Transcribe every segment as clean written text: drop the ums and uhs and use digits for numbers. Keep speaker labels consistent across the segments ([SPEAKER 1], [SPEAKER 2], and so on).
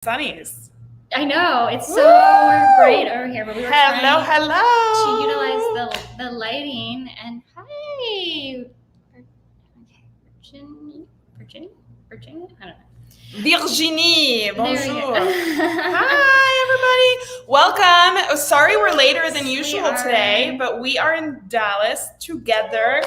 [SPEAKER 1] Sunnies.
[SPEAKER 2] I know, it's so bright over here, but we were trying to utilize the lighting. And hi, Virginia? I don't know.
[SPEAKER 1] Virginie, bonjour. Hi, everybody. Welcome. Sorry we're later than usual today, but we are in Dallas together,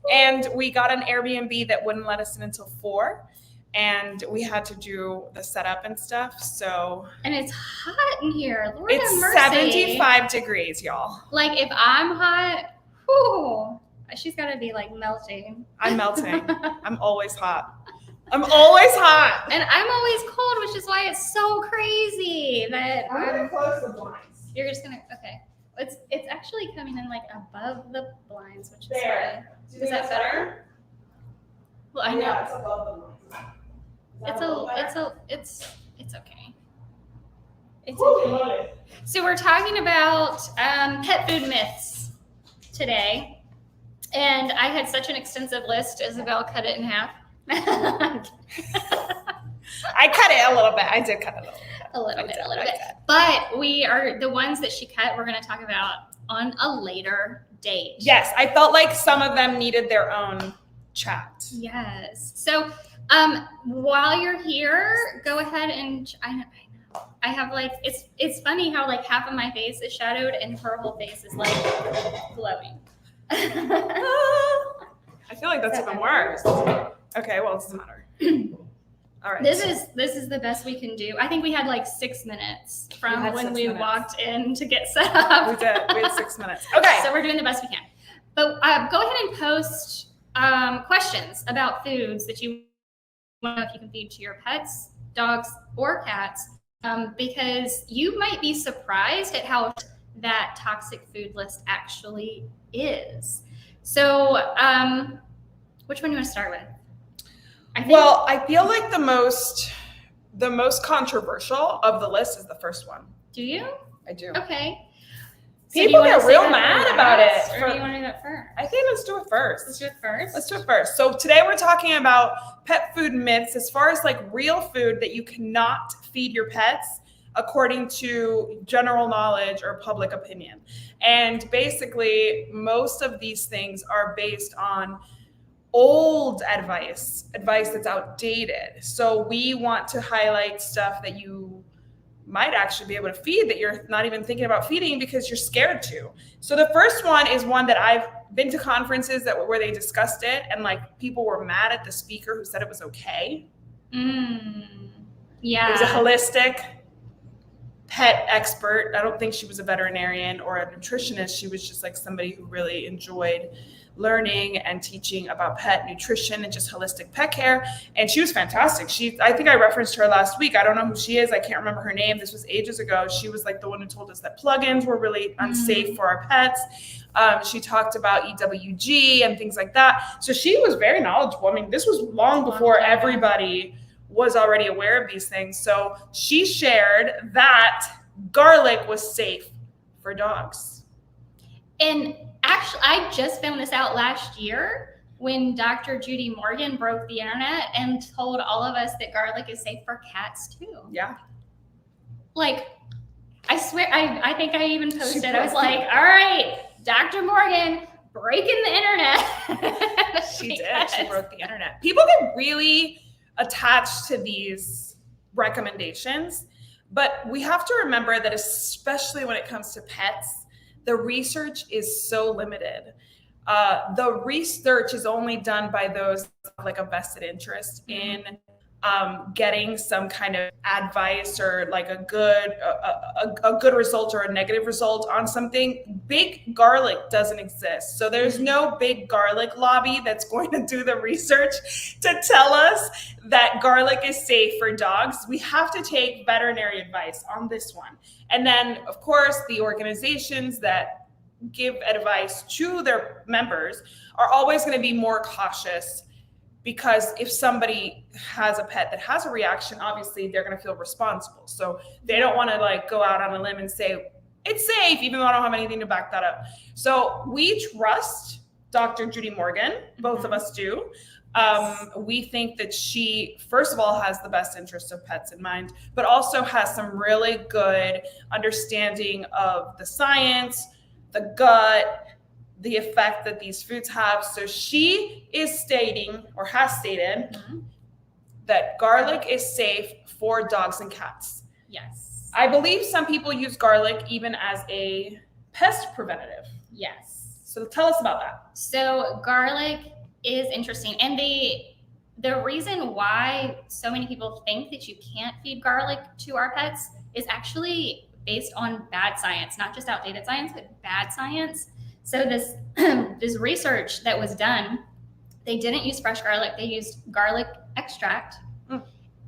[SPEAKER 1] and we got an Airbnb that wouldn't let us in until 4. And we had to do the setup and stuff, so.
[SPEAKER 2] And it's hot in here. Lord have
[SPEAKER 1] It's
[SPEAKER 2] mercy.
[SPEAKER 1] 75 degrees, y'all.
[SPEAKER 2] Like, if I'm hot, whew, she's got to be, like, melting.
[SPEAKER 1] I'm melting. I'm always hot. I'm always hot.
[SPEAKER 2] And I'm always cold, which is why it's so crazy that
[SPEAKER 1] I'm going to close the blinds.
[SPEAKER 2] You're just going to, okay. It's actually coming in, like, above the blinds, which is
[SPEAKER 1] there.
[SPEAKER 2] why. Is that better? Well, I know.
[SPEAKER 1] Yeah, it's above the blinds.
[SPEAKER 2] It's okay. It's
[SPEAKER 1] Woo,
[SPEAKER 2] okay. So we're talking about pet food myths today, and I had such an extensive list. Isabel cut it in half.
[SPEAKER 1] I cut it a little bit. I did cut it
[SPEAKER 2] a little bit. But we are the ones that she cut. We're going to talk about on a later date.
[SPEAKER 1] Yes, I felt like some of them needed their own chat.
[SPEAKER 2] Yes. So. While you're here, go ahead and I know. I have like it's funny how like half of my face is shadowed and her whole face is like glowing.
[SPEAKER 1] I feel like that's even worse. Okay, well, it doesn't matter. All right.
[SPEAKER 2] This is the best we can do. I think we had like 6 minutes from when we walked in to get set up.
[SPEAKER 1] We did. We had 6 minutes. Okay.
[SPEAKER 2] So we're doing the best we can. But go ahead and post questions about foods that you know if you can feed to your pets, dogs, or cats, because you might be surprised at how that toxic food list actually is. So, which one do you want to start with?
[SPEAKER 1] I feel like the most controversial of the list is the first one.
[SPEAKER 2] Do you?
[SPEAKER 1] I do.
[SPEAKER 2] Okay.
[SPEAKER 1] People get real mad about it.
[SPEAKER 2] Or do you want to do that first?
[SPEAKER 1] I think let's do it first.
[SPEAKER 2] Let's do it first.
[SPEAKER 1] So today we're talking about pet food myths as far as like real food that you cannot feed your pets according to general knowledge or public opinion. And basically, most of these things are based on old advice that's outdated. So we want to highlight stuff that you might actually be able to feed that you're not even thinking about feeding because you're scared to. So the first one is one that I've been to conferences where they discussed it and like people were mad at the speaker who said it was okay.
[SPEAKER 2] Yeah.
[SPEAKER 1] It was a holistic pet expert. I don't think she was a veterinarian or a nutritionist. She was just like somebody who really enjoyed learning and teaching about pet nutrition and just holistic pet care. And she was fantastic. I think I referenced her last week. I don't know who she is. I can't remember her name. This was ages ago. She was like the one who told us that plugins were really unsafe for our pets. She talked about EWG and things like that. So she was very knowledgeable. I mean, this was long before everybody was already aware of these things. So she shared that garlic was safe for dogs.
[SPEAKER 2] And actually, I just found this out last year when Dr. Judy Morgan broke the internet and told all of us that garlic is safe for cats too.
[SPEAKER 1] Yeah.
[SPEAKER 2] Like, I swear, I think I even posted, I was like, all right, Dr. Morgan breaking the internet.
[SPEAKER 1] She did. She broke the internet. People get really attached to these recommendations, but we have to remember that especially when it comes to pets, the research is so limited. The research is only done by those like a vested interest in getting some kind of advice or like a good result or a negative result on something. Big garlic doesn't exist. So there's no big garlic lobby that's going to do the research to tell us that garlic is safe for dogs. We have to take veterinary advice on this one. And then, of course, the organizations that give advice to their members are always going to be more cautious, because if somebody has a pet that has a reaction, obviously they're going to feel responsible. So they don't want to like go out on a limb and say it's safe, even though I don't have anything to back that up. So we trust Dr. Judy Morgan, both of us do. We think that she, first of all, has the best interest of pets in mind, but also has some really good understanding of the science, the gut, the effect that these foods have. So she is stating, or has stated, that garlic is safe for dogs and cats.
[SPEAKER 2] Yes.
[SPEAKER 1] I believe some people use garlic even as a pest preventative.
[SPEAKER 2] Yes.
[SPEAKER 1] So tell us about that.
[SPEAKER 2] So garlic is interesting, and the reason why so many people think that you can't feed garlic to our pets is actually based on bad science, not just outdated science, but bad science. So this this research that was done, they didn't use fresh garlic, they used garlic extract.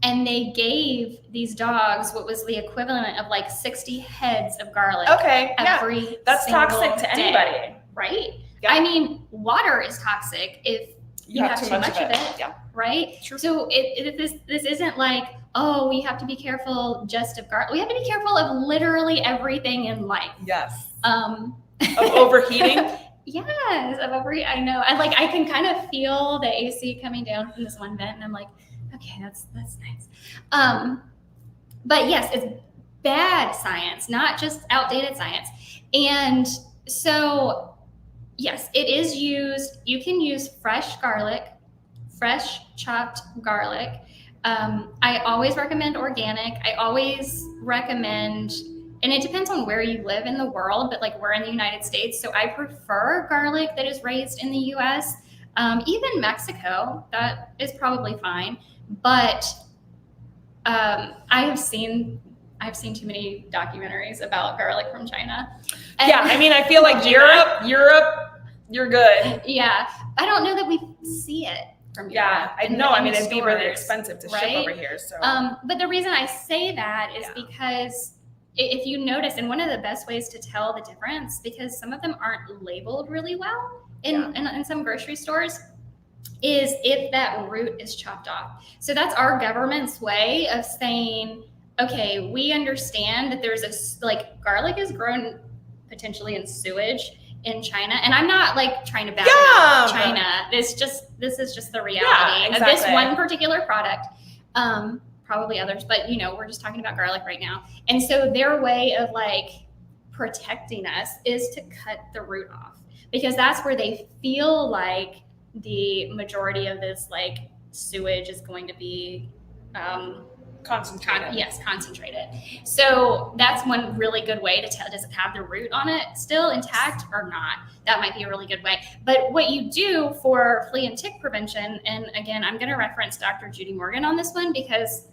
[SPEAKER 2] And they gave these dogs what was the equivalent of like 60 heads of garlic.
[SPEAKER 1] Okay,
[SPEAKER 2] every
[SPEAKER 1] that's toxic to
[SPEAKER 2] day,
[SPEAKER 1] anybody,
[SPEAKER 2] right?
[SPEAKER 1] Yeah.
[SPEAKER 2] I mean, water is toxic if you have too much of it,
[SPEAKER 1] yeah.
[SPEAKER 2] right?
[SPEAKER 1] True.
[SPEAKER 2] So this isn't like, oh, we have to be careful just of garlic. We have to be careful of literally everything in life.
[SPEAKER 1] Yes.
[SPEAKER 2] Of
[SPEAKER 1] overheating.
[SPEAKER 2] Yes, of overheating. I know. I can kind of feel the AC coming down from this one vent, and I'm like, okay, that's nice. But yes, it's bad science, not just outdated science. And so, yes, it is used. You can use fresh garlic, fresh chopped garlic. I always recommend organic. I always recommend, and it depends on where you live in the world, but like we're in the United States, so I prefer garlic that is raised in the US. Even Mexico, that is probably fine. But I've seen too many documentaries about garlic from China. And
[SPEAKER 1] yeah, I mean, I feel like Europe, you're good.
[SPEAKER 2] Yeah, I don't know that we see it from Europe.
[SPEAKER 1] Yeah, I know. I mean, it'd be really expensive to ship over here. So,
[SPEAKER 2] but the reason I say that is because if you notice, and one of the best ways to tell the difference, because some of them aren't labeled really well in some grocery stores, is if that root is chopped off. So that's our government's way of saying, okay, we understand that there's garlic is grown potentially in sewage in China. And I'm not like trying to back China. This is just the reality of this one particular product. Probably others, but we're just talking about garlic right now. And so their way of like protecting us is to cut the root off, because that's where they feel like the majority of this like sewage is going to be
[SPEAKER 1] concentrated.
[SPEAKER 2] Concentrated. So that's one really good way to tell, does it have the root on it still intact or not? That might be a really good way. But what you do for flea and tick prevention, and again, I'm going to reference Dr. Judy Morgan on this one because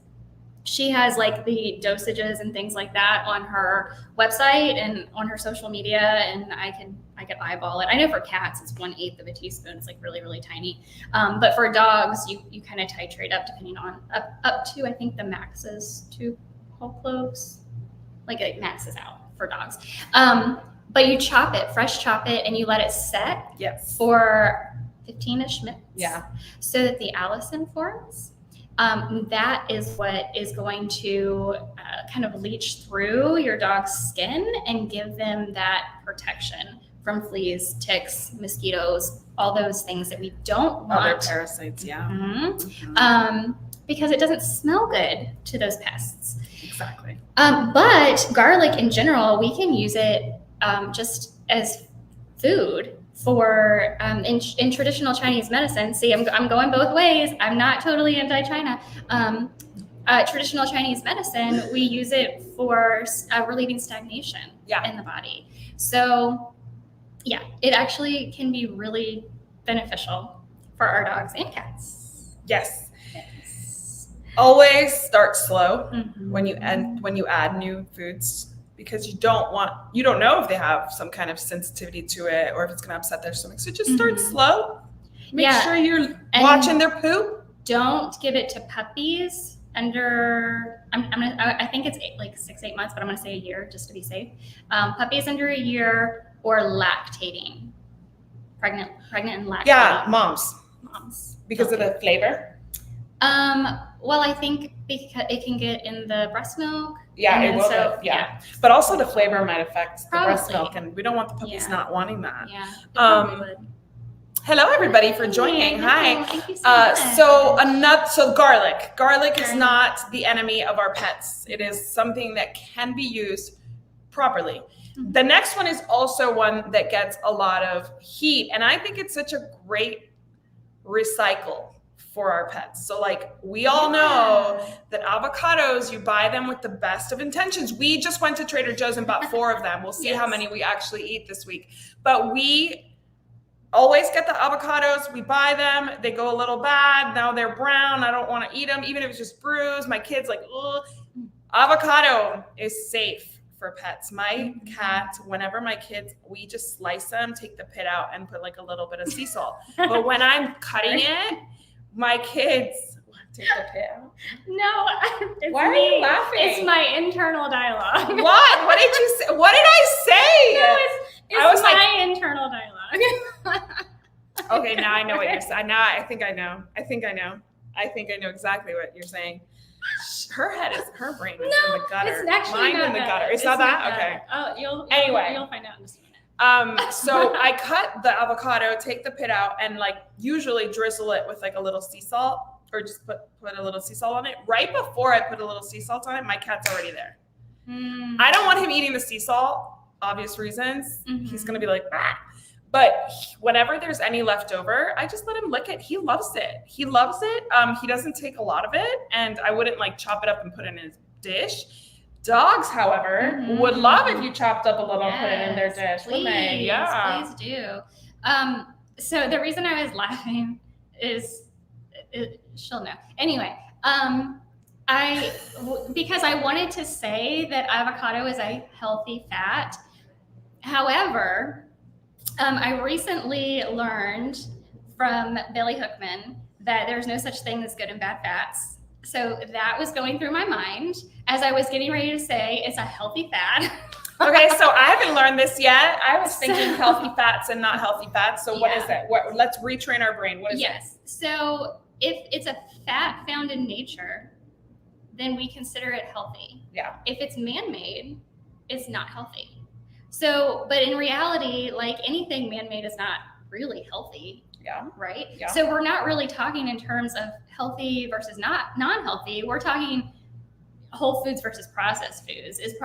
[SPEAKER 2] she has like the dosages and things like that on her website and on her social media, and I could eyeball it. I know for cats it's 1/8 of a teaspoon. It's like really, really tiny. But for dogs, you kind of titrate up depending on up to, I think the max is 2 whole cloves. Like it maxes out for dogs. But you fresh chop it, and you let it set for 15-ish minutes. So that the allicin forms. That is what is going to kind of leach through your dog's skin and give them that protection from fleas, ticks, mosquitoes, all those things that we don't want.
[SPEAKER 1] Other parasites,
[SPEAKER 2] because it doesn't smell good to those pests.
[SPEAKER 1] Exactly.
[SPEAKER 2] But garlic in general, we can use it just as food. For in traditional Chinese medicine, see, I'm going both ways. I'm not totally anti-China. Traditional Chinese medicine, we use it for relieving stagnation in the body. So, it actually can be really beneficial for our dogs and cats.
[SPEAKER 1] Yes. Always start slow when you add new foods, because you don't know if they have some kind of sensitivity to it or if it's going to upset their stomach. So just start slow. Make sure you're watching their poop.
[SPEAKER 2] Don't give it to puppies under, I think it's 6-8 months, but I'm going to say a year just to be safe. Puppies under a year, or lactating, pregnant and lactating.
[SPEAKER 1] Yeah, moms. Because of the flavor.
[SPEAKER 2] Well, I think because it can get in the breast milk.
[SPEAKER 1] Yeah, it will.
[SPEAKER 2] So,
[SPEAKER 1] but also the flavor might affect the breast
[SPEAKER 2] Probably.
[SPEAKER 1] milk, and we don't want the puppies not wanting that.
[SPEAKER 2] Yeah.
[SPEAKER 1] Hello, everybody, for joining. Hi.
[SPEAKER 2] Thank you so much.
[SPEAKER 1] So garlic. Garlic is not the enemy of our pets. It is something that can be used properly.
[SPEAKER 2] Mhm.
[SPEAKER 1] The next one is also one that gets a lot of heat, and I think it's such a great recycle for our pets. So like we all know that avocados, you buy them with the best of intentions. We just went to Trader Joe's and bought 4 of them. We'll see how many we actually eat this week. But we always get the avocados. We buy them. They go a little bad. Now they're brown. I don't want to eat them, even if it's just bruised. My kid's like, ugh. Avocado is safe for pets. My cat, whenever my kids, we just slice them, take the pit out, and put like a little bit of sea salt. But when I'm cutting it, my kids take the pit out.
[SPEAKER 2] No, it's
[SPEAKER 1] Why are
[SPEAKER 2] me.
[SPEAKER 1] you laughing?
[SPEAKER 2] It's my internal dialogue.
[SPEAKER 1] What? What did you say? What did I say?
[SPEAKER 2] No,
[SPEAKER 1] I was
[SPEAKER 2] my internal dialogue.
[SPEAKER 1] Okay, now I know what you're saying. Now I think I know. I think I know exactly what you're saying. Her brain is in the gutter.
[SPEAKER 2] It's actually
[SPEAKER 1] Mine
[SPEAKER 2] not
[SPEAKER 1] in the
[SPEAKER 2] that.
[SPEAKER 1] gutter. It's not that? Okay.
[SPEAKER 2] Oh, you'll find out in just a minute.
[SPEAKER 1] So I cut the avocado, take the pit out, and like usually drizzle it with like a little sea salt, or just put a little sea salt on it. Right before I put a little sea salt on it, my cat's already there. I don't want him eating the sea salt, obvious reasons.
[SPEAKER 2] Mm-hmm.
[SPEAKER 1] He's gonna be like, ah. But whenever there's any left over, I just let him lick it. He loves it. He doesn't take a lot of it, and I wouldn't like chop it up and put it in his dish. Dogs, however, would love if you chopped up a little and put it in their dish.
[SPEAKER 2] Please,
[SPEAKER 1] Yeah.
[SPEAKER 2] please do. So the reason I was laughing is, she'll know. Anyway, because I wanted to say that avocado is a healthy fat. However, I recently learned from Billy Hookman that there's no such thing as good and bad fats. So that was going through my mind as I was getting ready to say it's a healthy fat.
[SPEAKER 1] Okay, so I haven't learned this yet. I was thinking healthy fats and not healthy fats. So what is that? Let's retrain our brain. What is it?
[SPEAKER 2] Yes. So if it's a fat found in nature, then we consider it healthy.
[SPEAKER 1] Yeah.
[SPEAKER 2] If it's man-made, it's not healthy. So, but in reality, like anything man-made is not really healthy.
[SPEAKER 1] Yeah.
[SPEAKER 2] Right?
[SPEAKER 1] Yeah.
[SPEAKER 2] So we're not really talking in terms of healthy versus not non-healthy. We're talking whole foods versus processed foods is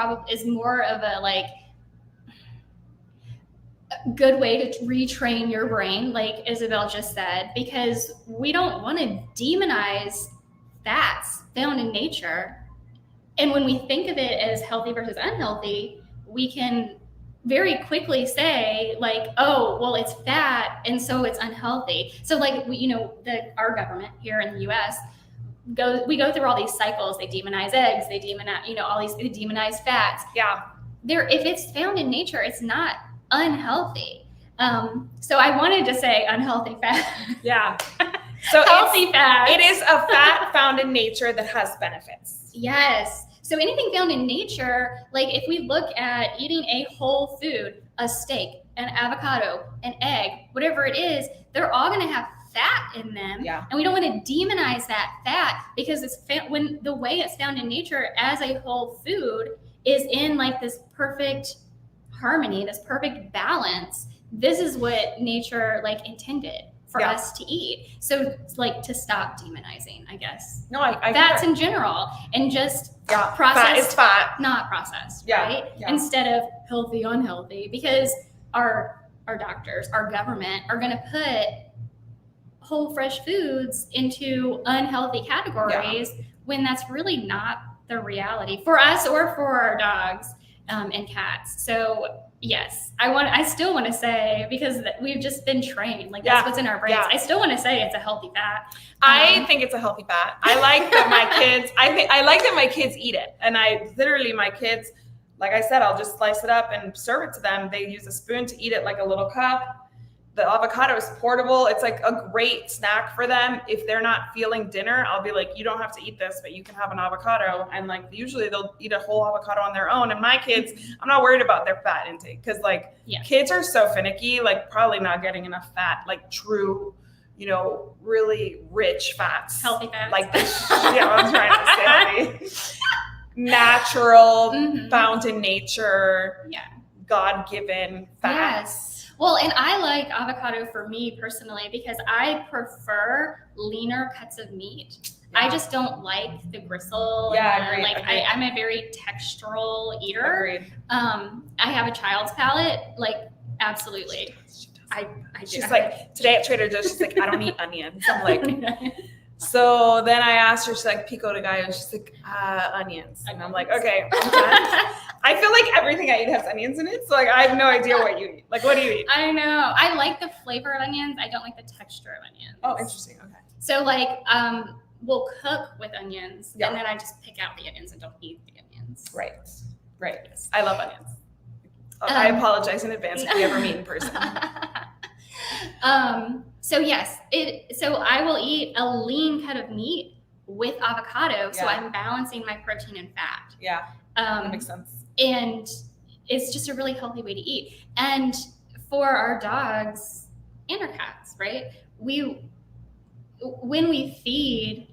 [SPEAKER 2] more of a like a good way to retrain your brain, like Isabel just said, because we don't want to demonize fats found in nature. And when we think of it as healthy versus unhealthy, we can very quickly say like, oh, well, it's fat and so it's unhealthy. So like, our government here in the US, we go through all these cycles. They demonize eggs, they demonize, they demonize fats.
[SPEAKER 1] Yeah.
[SPEAKER 2] If it's found in nature, it's not unhealthy. So I wanted to say unhealthy fat.
[SPEAKER 1] Yeah. So
[SPEAKER 2] healthy fat.
[SPEAKER 1] It is a fat found in nature that has benefits.
[SPEAKER 2] Yes. So anything found in nature, like if we look at eating a whole food, a steak, an avocado, an egg, whatever it is, they're all going to have fat in them.
[SPEAKER 1] Yeah.
[SPEAKER 2] And we don't want to demonize that fat because when the way it's found in nature as a whole food is in like this perfect harmony, this perfect balance. This is what nature like intended for us to eat. So like to stop demonizing, I guess.
[SPEAKER 1] No, I
[SPEAKER 2] fats in general, and just processed,
[SPEAKER 1] fat is fat,
[SPEAKER 2] not processed,
[SPEAKER 1] yeah,
[SPEAKER 2] right?
[SPEAKER 1] Yeah.
[SPEAKER 2] Instead of healthy, unhealthy, because our doctors, our government are going to put whole fresh foods into unhealthy categories when that's really not the reality for us or for our dogs and cats. So yes, I still want to say, because we've just been trained, like that's what's in our brains. I still want to say it's a healthy fat.
[SPEAKER 1] I think it's a healthy fat. I like that I like that my kids eat it. And my kids, like I said, I'll just slice it up and serve it to them. They use a spoon to eat it like a little cup. The avocado is portable. It's like a great snack for them. If they're not feeling dinner, I'll be like, you don't have to eat this, but you can have an avocado. And like, usually they'll eat a whole avocado on their own. And my kids, I'm not worried about their fat intake. Cause like kids are so finicky, like probably not getting enough fat, like true, really rich fats.
[SPEAKER 2] Healthy fats.
[SPEAKER 1] Like this, I'm trying to say healthy. Natural, found in nature.
[SPEAKER 2] Yeah.
[SPEAKER 1] God-given fat.
[SPEAKER 2] Yes. Well, and I like avocado for me personally because I prefer leaner cuts of meat.
[SPEAKER 1] Yeah.
[SPEAKER 2] I just don't like the gristle.
[SPEAKER 1] Yeah,
[SPEAKER 2] and
[SPEAKER 1] agreed, agreed.
[SPEAKER 2] I'm a very textural eater.
[SPEAKER 1] Agreed.
[SPEAKER 2] I have a child's palate. Like, absolutely.
[SPEAKER 1] She does.
[SPEAKER 2] I
[SPEAKER 1] She's
[SPEAKER 2] do.
[SPEAKER 1] like, today at Trader Joe's, she's like, I don't eat onions. I'm like, so then I asked her, she's like, pico de gallo. She's like, onions. And I'm like, okay, I'm done. I feel like everything I eat has onions in it. So like, I have no idea what you eat. Like, what do you eat?
[SPEAKER 2] I know. I like the flavor of onions. I don't like the texture of onions.
[SPEAKER 1] Oh, interesting. Okay.
[SPEAKER 2] So like, we'll cook with onions,
[SPEAKER 1] Yeah.
[SPEAKER 2] and then I just pick out the onions and don't eat the onions.
[SPEAKER 1] Right. Right. I love onions. I apologize in advance if we ever meet in person.
[SPEAKER 2] So yes, so I will eat a lean cut of meat with avocado. So
[SPEAKER 1] Yeah.
[SPEAKER 2] I'm balancing my protein and fat.
[SPEAKER 1] Yeah, that makes sense.
[SPEAKER 2] And it's just a really healthy way to eat. And for our dogs and our cats, right? When we feed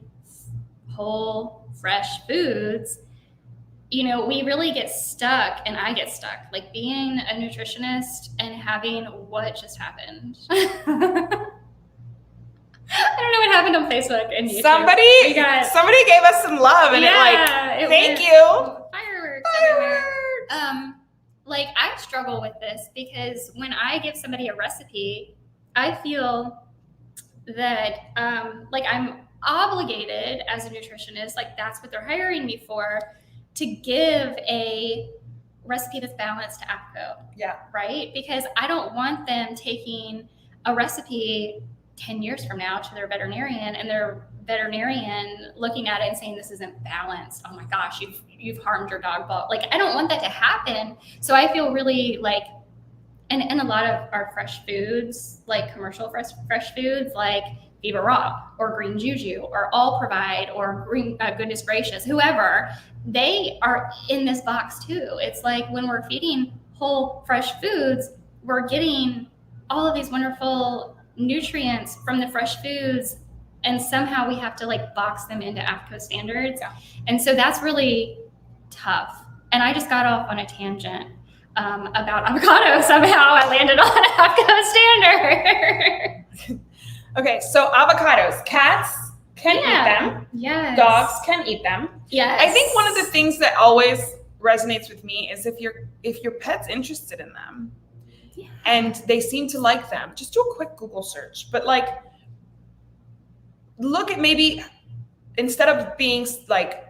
[SPEAKER 2] whole, fresh foods, we really get stuck, and I get stuck, like being a nutritionist and having what just happened. I don't know what happened on Facebook and YouTube.
[SPEAKER 1] Somebody gave us some love, and thank you.
[SPEAKER 2] Fireworks everywhere. Like, I struggle with this because when I give somebody a recipe, I feel that like I'm obligated as a nutritionist, like that's what they're hiring me for, to give a recipe that's balanced to APCO.
[SPEAKER 1] Yeah.
[SPEAKER 2] Right? Because I don't want them taking a recipe 10 years from now to their veterinarian, and their veterinarian looking at it and saying, this isn't balanced. Oh my gosh, you've harmed your dog. Like, I don't want that to happen. So I feel really like, and a lot of our fresh foods, like commercial fresh foods, like Viva Raw or Green Juju or All Provide or Green Goodness Gracious, whoever, they are in this box too. It's like when we're feeding whole fresh foods, we're getting all of these wonderful nutrients from the fresh foods, and somehow we have to like box them into AFCO standards.
[SPEAKER 1] Yeah.
[SPEAKER 2] And so that's really tough. And I just got off on a tangent about avocado. Somehow I landed on AFCO standard.
[SPEAKER 1] Okay, so avocados, cats can eat them.
[SPEAKER 2] Yes.
[SPEAKER 1] Dogs can eat them.
[SPEAKER 2] Yes.
[SPEAKER 1] I think one of the things that always resonates with me is if your pet's interested in them,
[SPEAKER 2] yeah,
[SPEAKER 1] and they seem to like them, just do a quick Google search. But like, look at, maybe instead of being like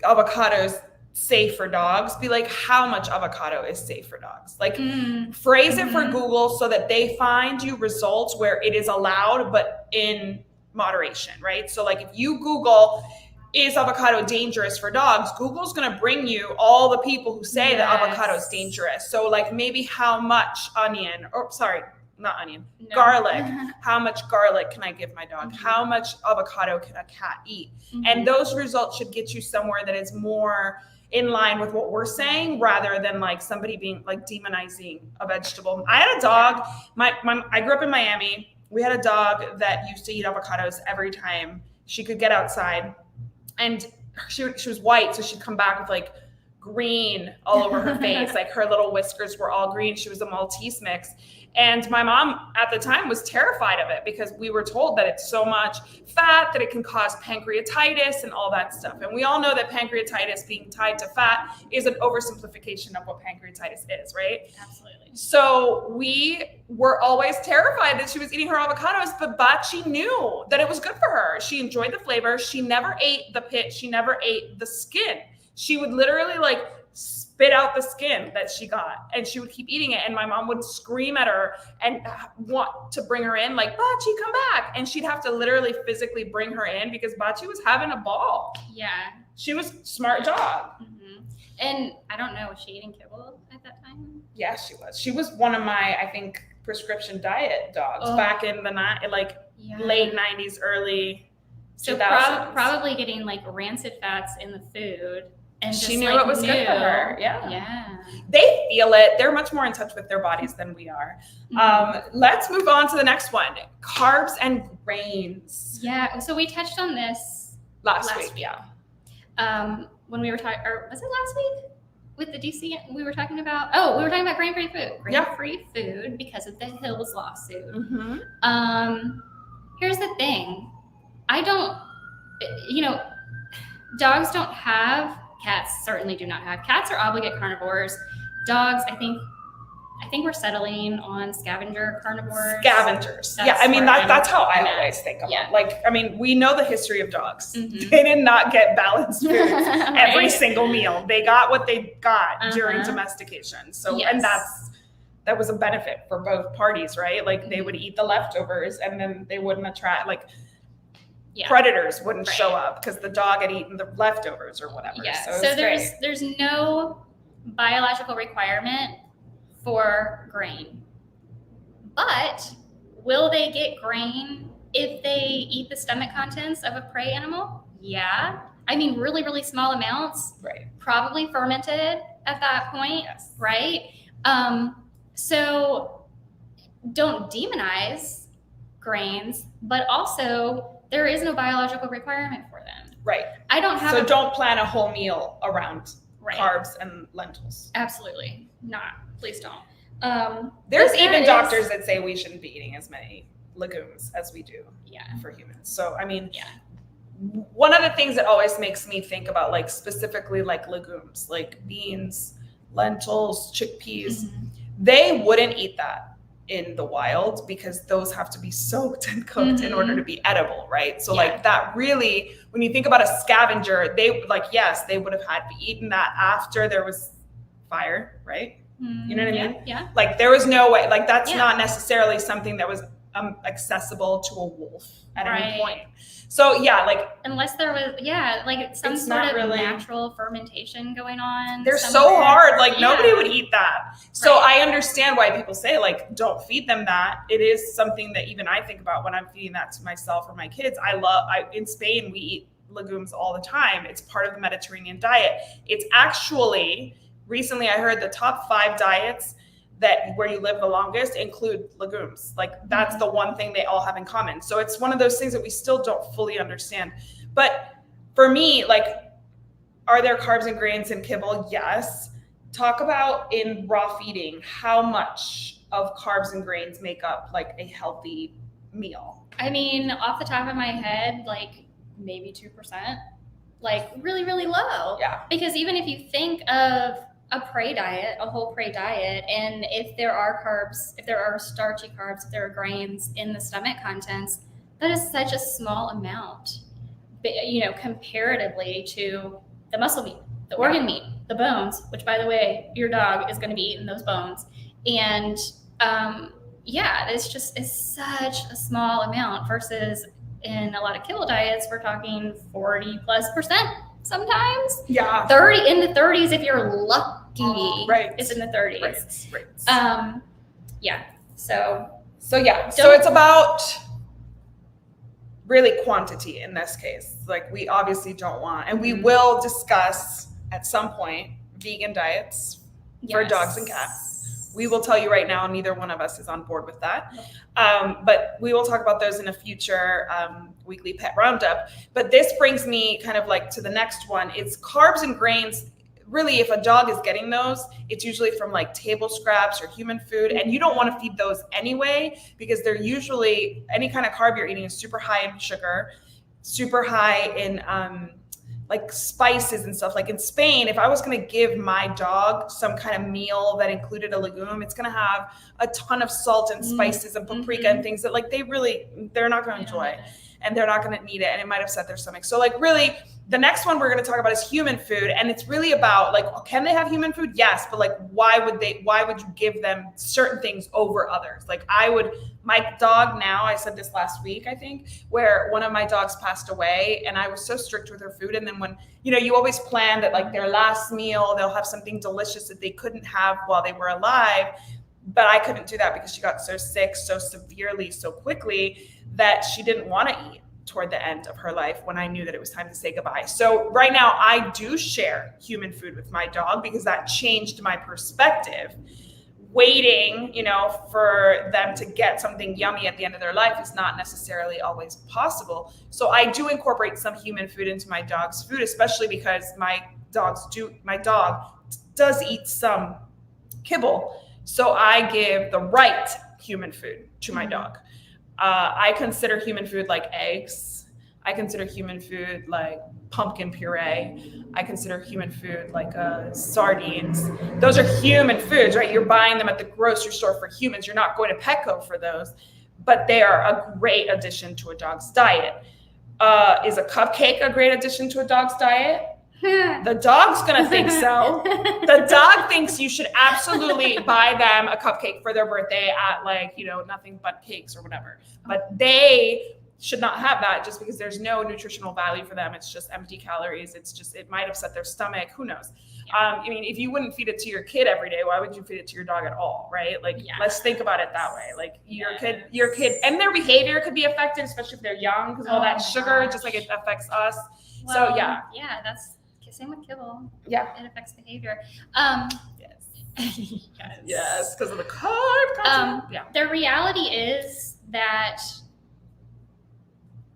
[SPEAKER 1] avocados safe for dogs, be like, how much avocado is safe for dogs? Like, phrase it for Google so that they find you results where it is allowed, but in moderation, right? So like, if you Google, is avocado dangerous for dogs? Google's going to bring you all the people who say that avocado is dangerous. So like, maybe how much garlic. How much garlic can I give my dog? How much avocado can a cat eat? And those results should get you somewhere that is more in line with what we're saying, rather than like somebody being like demonizing a vegetable. I had a dog, I grew up in Miami. We had a dog that used to eat avocados every time she could get outside. And she was white, so she'd come back with like green all over her face. Like, her little whiskers were all green. She was a Maltese mix. And my mom at the time was terrified of it because we were told that it's so much fat that it can cause pancreatitis and all that stuff. And we all know that pancreatitis being tied to fat is an oversimplification of what pancreatitis is, right?
[SPEAKER 2] Absolutely.
[SPEAKER 1] So we were always terrified that she was eating her avocados, but Bachi knew that it was good for her. She enjoyed the flavor. She never ate the pit. She never ate the skin. She would literally like spit out the skin that she got, and she would keep eating it. And my mom would scream at her and want to bring her in, like, Bachi, come back. And she'd have to literally physically bring her in because Bachi was having a ball.
[SPEAKER 2] Yeah.
[SPEAKER 1] She was smart dog.
[SPEAKER 2] And I don't know, was she eating kibble at that time?
[SPEAKER 1] Yeah, she was. She was one of my, I think, prescription diet dogs back in the late 90s, early 2000s.
[SPEAKER 2] Probably getting like rancid fats in the food. And
[SPEAKER 1] she knew it was good for her.
[SPEAKER 2] Yeah.
[SPEAKER 1] They feel it. They're much more in touch with their bodies than we are. Let's move on to the next one. Carbs and grains.
[SPEAKER 2] Yeah. So we touched on this
[SPEAKER 1] last week. Yeah.
[SPEAKER 2] When we were talking, or was it last week? with the DC, we were talking about grain-free food. Grain-free food because of the Hills lawsuit. Here's the thing. Dogs don't have, cats certainly do not have. Cats are obligate carnivores. Dogs, I think we're settling on scavenger carnivores.
[SPEAKER 1] Scavengers. That's how I always think of it. We know the history of dogs. They did not get balanced foods every single meal. They got what they got during domestication. So, and that was a benefit for both parties, right? Like they would eat the leftovers and then they wouldn't attract, predators wouldn't show up because the dog had eaten the leftovers or whatever.
[SPEAKER 2] Yeah. So there's no biological requirement for grain. But will they get grain if they eat the stomach contents of a prey animal? Yeah. Really, really small amounts.
[SPEAKER 1] Right.
[SPEAKER 2] Probably fermented at that point.
[SPEAKER 1] Yes.
[SPEAKER 2] Right? So don't demonize grains, but also there is no biological requirement for them.
[SPEAKER 1] Right.
[SPEAKER 2] So
[SPEAKER 1] don't plan a whole meal around carbs and lentils.
[SPEAKER 2] Absolutely not. Please don't.
[SPEAKER 1] There's even doctors that say we shouldn't be eating as many legumes as we do for humans. So, one of the things that always makes me think about specifically legumes, like beans, lentils, chickpeas, they wouldn't eat that in the wild because those have to be soaked and cooked in order to be edible, right? So that really, when you think about a scavenger, they they would have had to be eaten that after there was fire, right? You know what I mean?
[SPEAKER 2] Yeah.
[SPEAKER 1] There was no way, that's not necessarily something that was accessible to a wolf at any point. So
[SPEAKER 2] unless there was some sort of natural fermentation going on.
[SPEAKER 1] They're so hard, nobody would eat that. So I understand why people say don't feed them that. It is something that even I think about when I'm feeding that to myself or my kids. In Spain we eat legumes all the time. It's part of the Mediterranean diet. It's actually, recently I heard the top 5 diets that where you live the longest include legumes. That's the one thing they all have in common. So it's one of those things that we still don't fully understand. But for me, are there carbs and grains in kibble? Yes. Talk about in raw feeding, how much of carbs and grains make up a healthy meal?
[SPEAKER 2] Off the top of my head, maybe 2%, really, really low.
[SPEAKER 1] Yeah.
[SPEAKER 2] Because even if you think of a prey diet, a whole prey diet, and if there are carbs, if there are starchy carbs, if there are grains in the stomach contents, that is such a small amount, comparatively to the muscle meat, the organ meat, the bones, which by the way, your dog is going to be eating those bones. And it's such a small amount versus in a lot of kibble diets, we're talking 40+% sometimes.
[SPEAKER 1] Yeah.
[SPEAKER 2] 30 in the 30s if you're lucky.
[SPEAKER 1] Right.
[SPEAKER 2] It's in the 30s.
[SPEAKER 1] Right. So it's about really quantity in this case. We obviously don't want, and we will discuss at some point vegan diets for dogs and cats. We will tell you right now, neither one of us is on board with that. But we will talk about those in a future weekly pet roundup. But this brings me kind of to the next one. It's carbs and grains. Really, if a dog is getting those, it's usually from table scraps or human food. And you don't want to feed those anyway, because they're usually, any kind of carb you're eating is super high in sugar, super high in spices and stuff. In Spain, if I was going to give my dog some kind of meal that included a legume, it's going to have a ton of salt and spices and paprika and things that they're not going to enjoy, and they're not going to need it, and it might upset their stomach. So really, the next one we're going to talk about is human food, and it's really about can they have human food? Yes, but why would you give them certain things over others? My dog now, I said this last week, I think, where one of my dogs passed away, and I was so strict with her food. And then when, you always plan that their last meal, they'll have something delicious that they couldn't have while they were alive. But I couldn't do that because she got so sick so severely, so quickly, that she didn't want to eat toward the end of her life when I knew that it was time to say goodbye. So right now I do share human food with my dog because that changed my perspective. Waiting, for them to get something yummy at the end of their life is not necessarily always possible. So I do incorporate some human food into my dog's food, especially because my dog does eat some kibble. So I give the right human food to my dog. I consider human food like eggs. I consider human food like pumpkin puree. I consider human food like sardines. Those are human foods, right? You're buying them at the grocery store for humans. You're not going to Petco for those, but they are a great addition to a dog's diet. Is a cupcake a great addition to a dog's diet? The dog's gonna think so. The dog thinks you should absolutely buy them a cupcake for their birthday at like, nothing but cakes or whatever. But they should not have that just because there's no nutritional value for them. It's just empty calories. It might upset their stomach. Who knows? If you wouldn't feed it to your kid every day, why would you feed it to your dog at all, right? Like, let's think about it that way. Like your kid and their behavior could be affected, especially if they're young, because all that sugar, just like it affects us.
[SPEAKER 2] Well, yeah, that's same with kibble.
[SPEAKER 1] Yeah,
[SPEAKER 2] it affects behavior.
[SPEAKER 1] Yes, because of the carb content.
[SPEAKER 2] The reality is that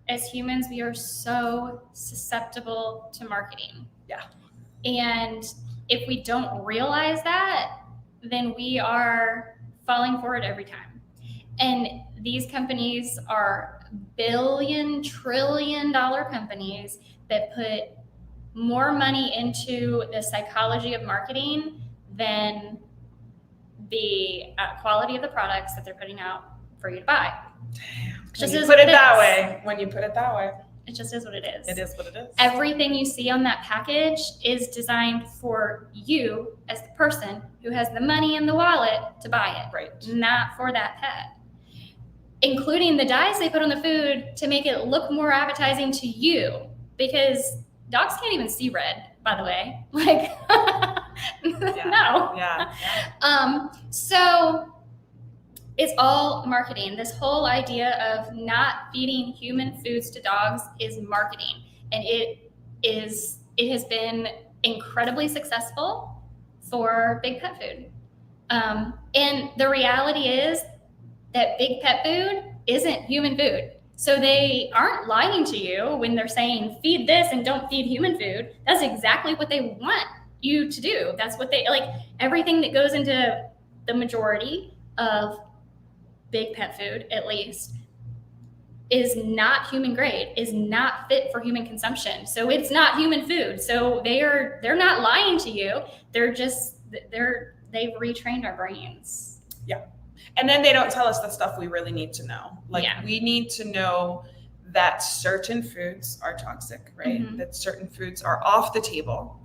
[SPEAKER 2] as humans, we are so susceptible to marketing.
[SPEAKER 1] Yeah.
[SPEAKER 2] And if we don't realize that, then we are falling for it every time. And these companies are billion, trillion-dollar companies that put more money into the psychology of marketing than the quality of the products that they're putting out for you to buy.
[SPEAKER 1] Damn. When you put it that way.
[SPEAKER 2] It just is what it is.
[SPEAKER 1] It is what it is.
[SPEAKER 2] Everything you see on that package is designed for you as the person who has the money in the wallet to buy it.
[SPEAKER 1] Right.
[SPEAKER 2] Not for that pet. Including the dyes they put on the food to make it look more appetizing to you. Because dogs can't even see red, by the way. Like, no.
[SPEAKER 1] Yeah.
[SPEAKER 2] So it's all marketing. This whole idea of not feeding human foods to dogs is marketing. And it has been incredibly successful for big pet food. And the reality is that big pet food isn't human food. So they aren't lying to you when they're saying feed this and don't feed human food. That's exactly what they want you to do. That's what they like. Everything that goes into the majority of big pet food, at least, is not human grade, is not fit for human consumption. So it's not human food. So they're not lying to you. They've retrained our brains.
[SPEAKER 1] Yeah. And then they don't tell us the stuff we really need to know. We need to know that certain foods are toxic, right? Mm-hmm. That certain foods are off the table.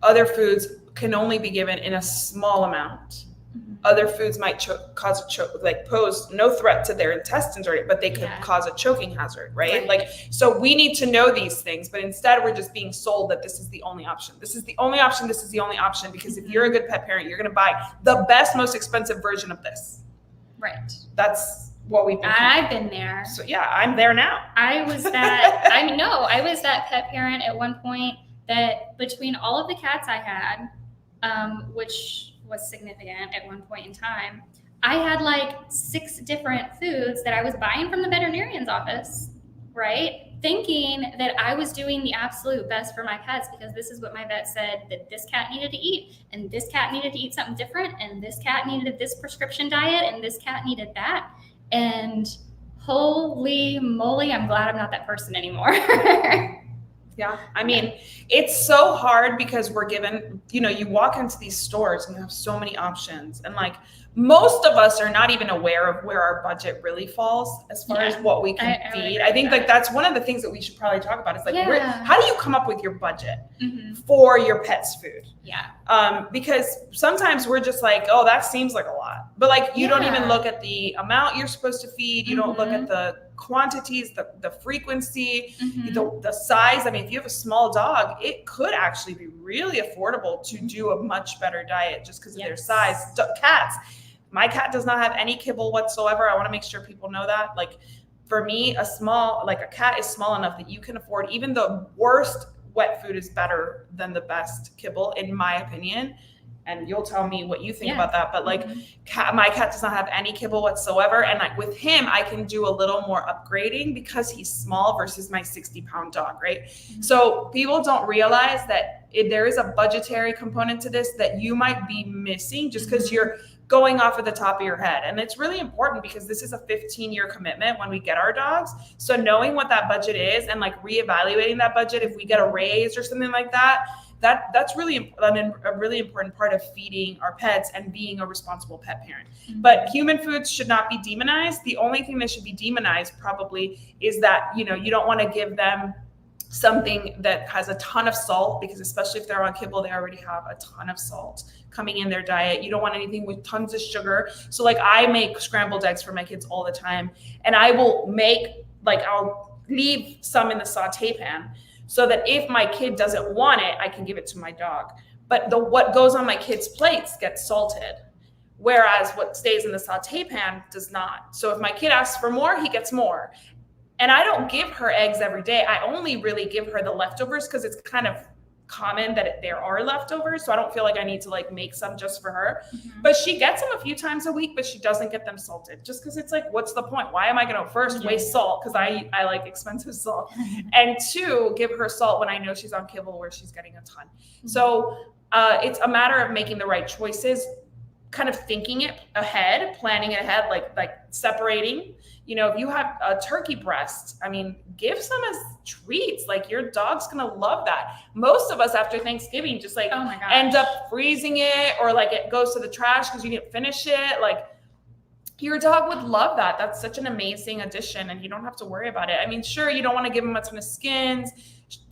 [SPEAKER 1] Other foods can only be given in a small amount. Mm-hmm. Other foods might pose no threat to their intestines, but they could cause a choking hazard, right? So we need to know these things, but instead we're just being sold that this is the only option. This is the only option. This is the only option, because if you're a good pet parent, you're going to buy the best, most expensive version of this.
[SPEAKER 2] Right.
[SPEAKER 1] That's what we've been doing.
[SPEAKER 2] I've been there.
[SPEAKER 1] So yeah, I'm there now.
[SPEAKER 2] I was that pet parent at one point that between all of the cats I had, which was significant at one point in time, I had like 6 different foods that I was buying from the veterinarian's office, right? Thinking that I was doing the absolute best for my pets because this is what my vet said that this cat needed to eat, and this cat needed to eat something different, and this cat needed this prescription diet, and this cat needed that. And holy moly, I'm glad I'm not that person anymore.
[SPEAKER 1] Yeah. I mean, it's so hard because we're given, you walk into these stores and you have so many options, and like most of us are not even aware of where our budget really falls as far as what we can feed. I think that's one of the things that we should probably talk about. Is like, how do you come up with your budget for your pet's food?
[SPEAKER 2] Yeah.
[SPEAKER 1] Because sometimes we're just like, oh, that seems like a lot, but like you don't even look at the amount you're supposed to feed. You don't look at the quantities, the frequency, the size. I mean, if you have a small dog, it could actually be really affordable to do a much better diet just because of their size. Cats. My cat does not have any kibble whatsoever. I want to make sure people know that. Like for me, a cat is small enough that you can afford even the worst wet food is better than the best kibble, in my opinion. And you'll tell me what you think about that. But like my cat does not have any kibble whatsoever. And like with him, I can do a little more upgrading because he's small versus my 60-pound dog, right? So people don't realize that there is a budgetary component to this that you might be missing just because you're going off of the top of your head. And it's really important because this is a 15-year commitment when we get our dogs. So knowing what that budget is and like reevaluating that budget, if we get a raise or something like that, that's really a really important part of feeding our pets and being a responsible pet parent. But human foods should not be demonized. The only thing that should be demonized probably is that, you don't want to give them something that has a ton of salt, because especially if they're on kibble, they already have a ton of salt coming in their diet. You don't want anything with tons of sugar. So like I make scrambled eggs for my kids all the time, and I will I'll leave some in the saute pan so that if my kid doesn't want it, I can give it to my dog. But what goes on my kids' plates gets salted, whereas what stays in the saute pan does not. So if my kid asks for more, he gets more. And I don't give her eggs every day. I only really give her the leftovers because it's kind of common that there are leftovers. So I don't feel like I need to like make some just for her. But she gets them a few times a week, but she doesn't get them salted just because it's like, what's the point? Why am I going to first waste salt? Because I like expensive salt. And two, give her salt when I know she's on kibble where she's getting a ton. So it's a matter of making the right choices, kind of thinking it ahead, planning it ahead, like separating. If you have a turkey breast, give some as treats. Like your dog's gonna love that. Most of us after Thanksgiving just like end up freezing it, or like it goes to the trash because you didn't finish it. Like your dog would love that. That's such an amazing addition, and you don't have to worry about it. Sure, you don't want to give them a ton of skins.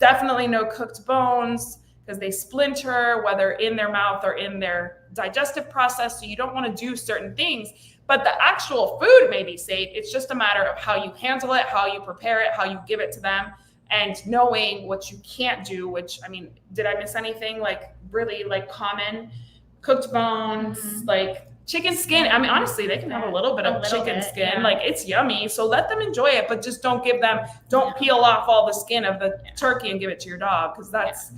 [SPEAKER 1] Definitely no cooked bones because they splinter, whether in their mouth or in their digestive process. So you don't want to do certain things. But the actual food may be safe. It's just a matter of how you handle it, how you prepare it, how you give it to them, and knowing what you can't do, which, did I miss anything? Like really like common cooked bones, like chicken skin. Honestly, they can have a little bit of chicken skin. Yeah. Like it's yummy. So let them enjoy it, but just don't peel off all the skin of the turkey and give it to your dog, because that's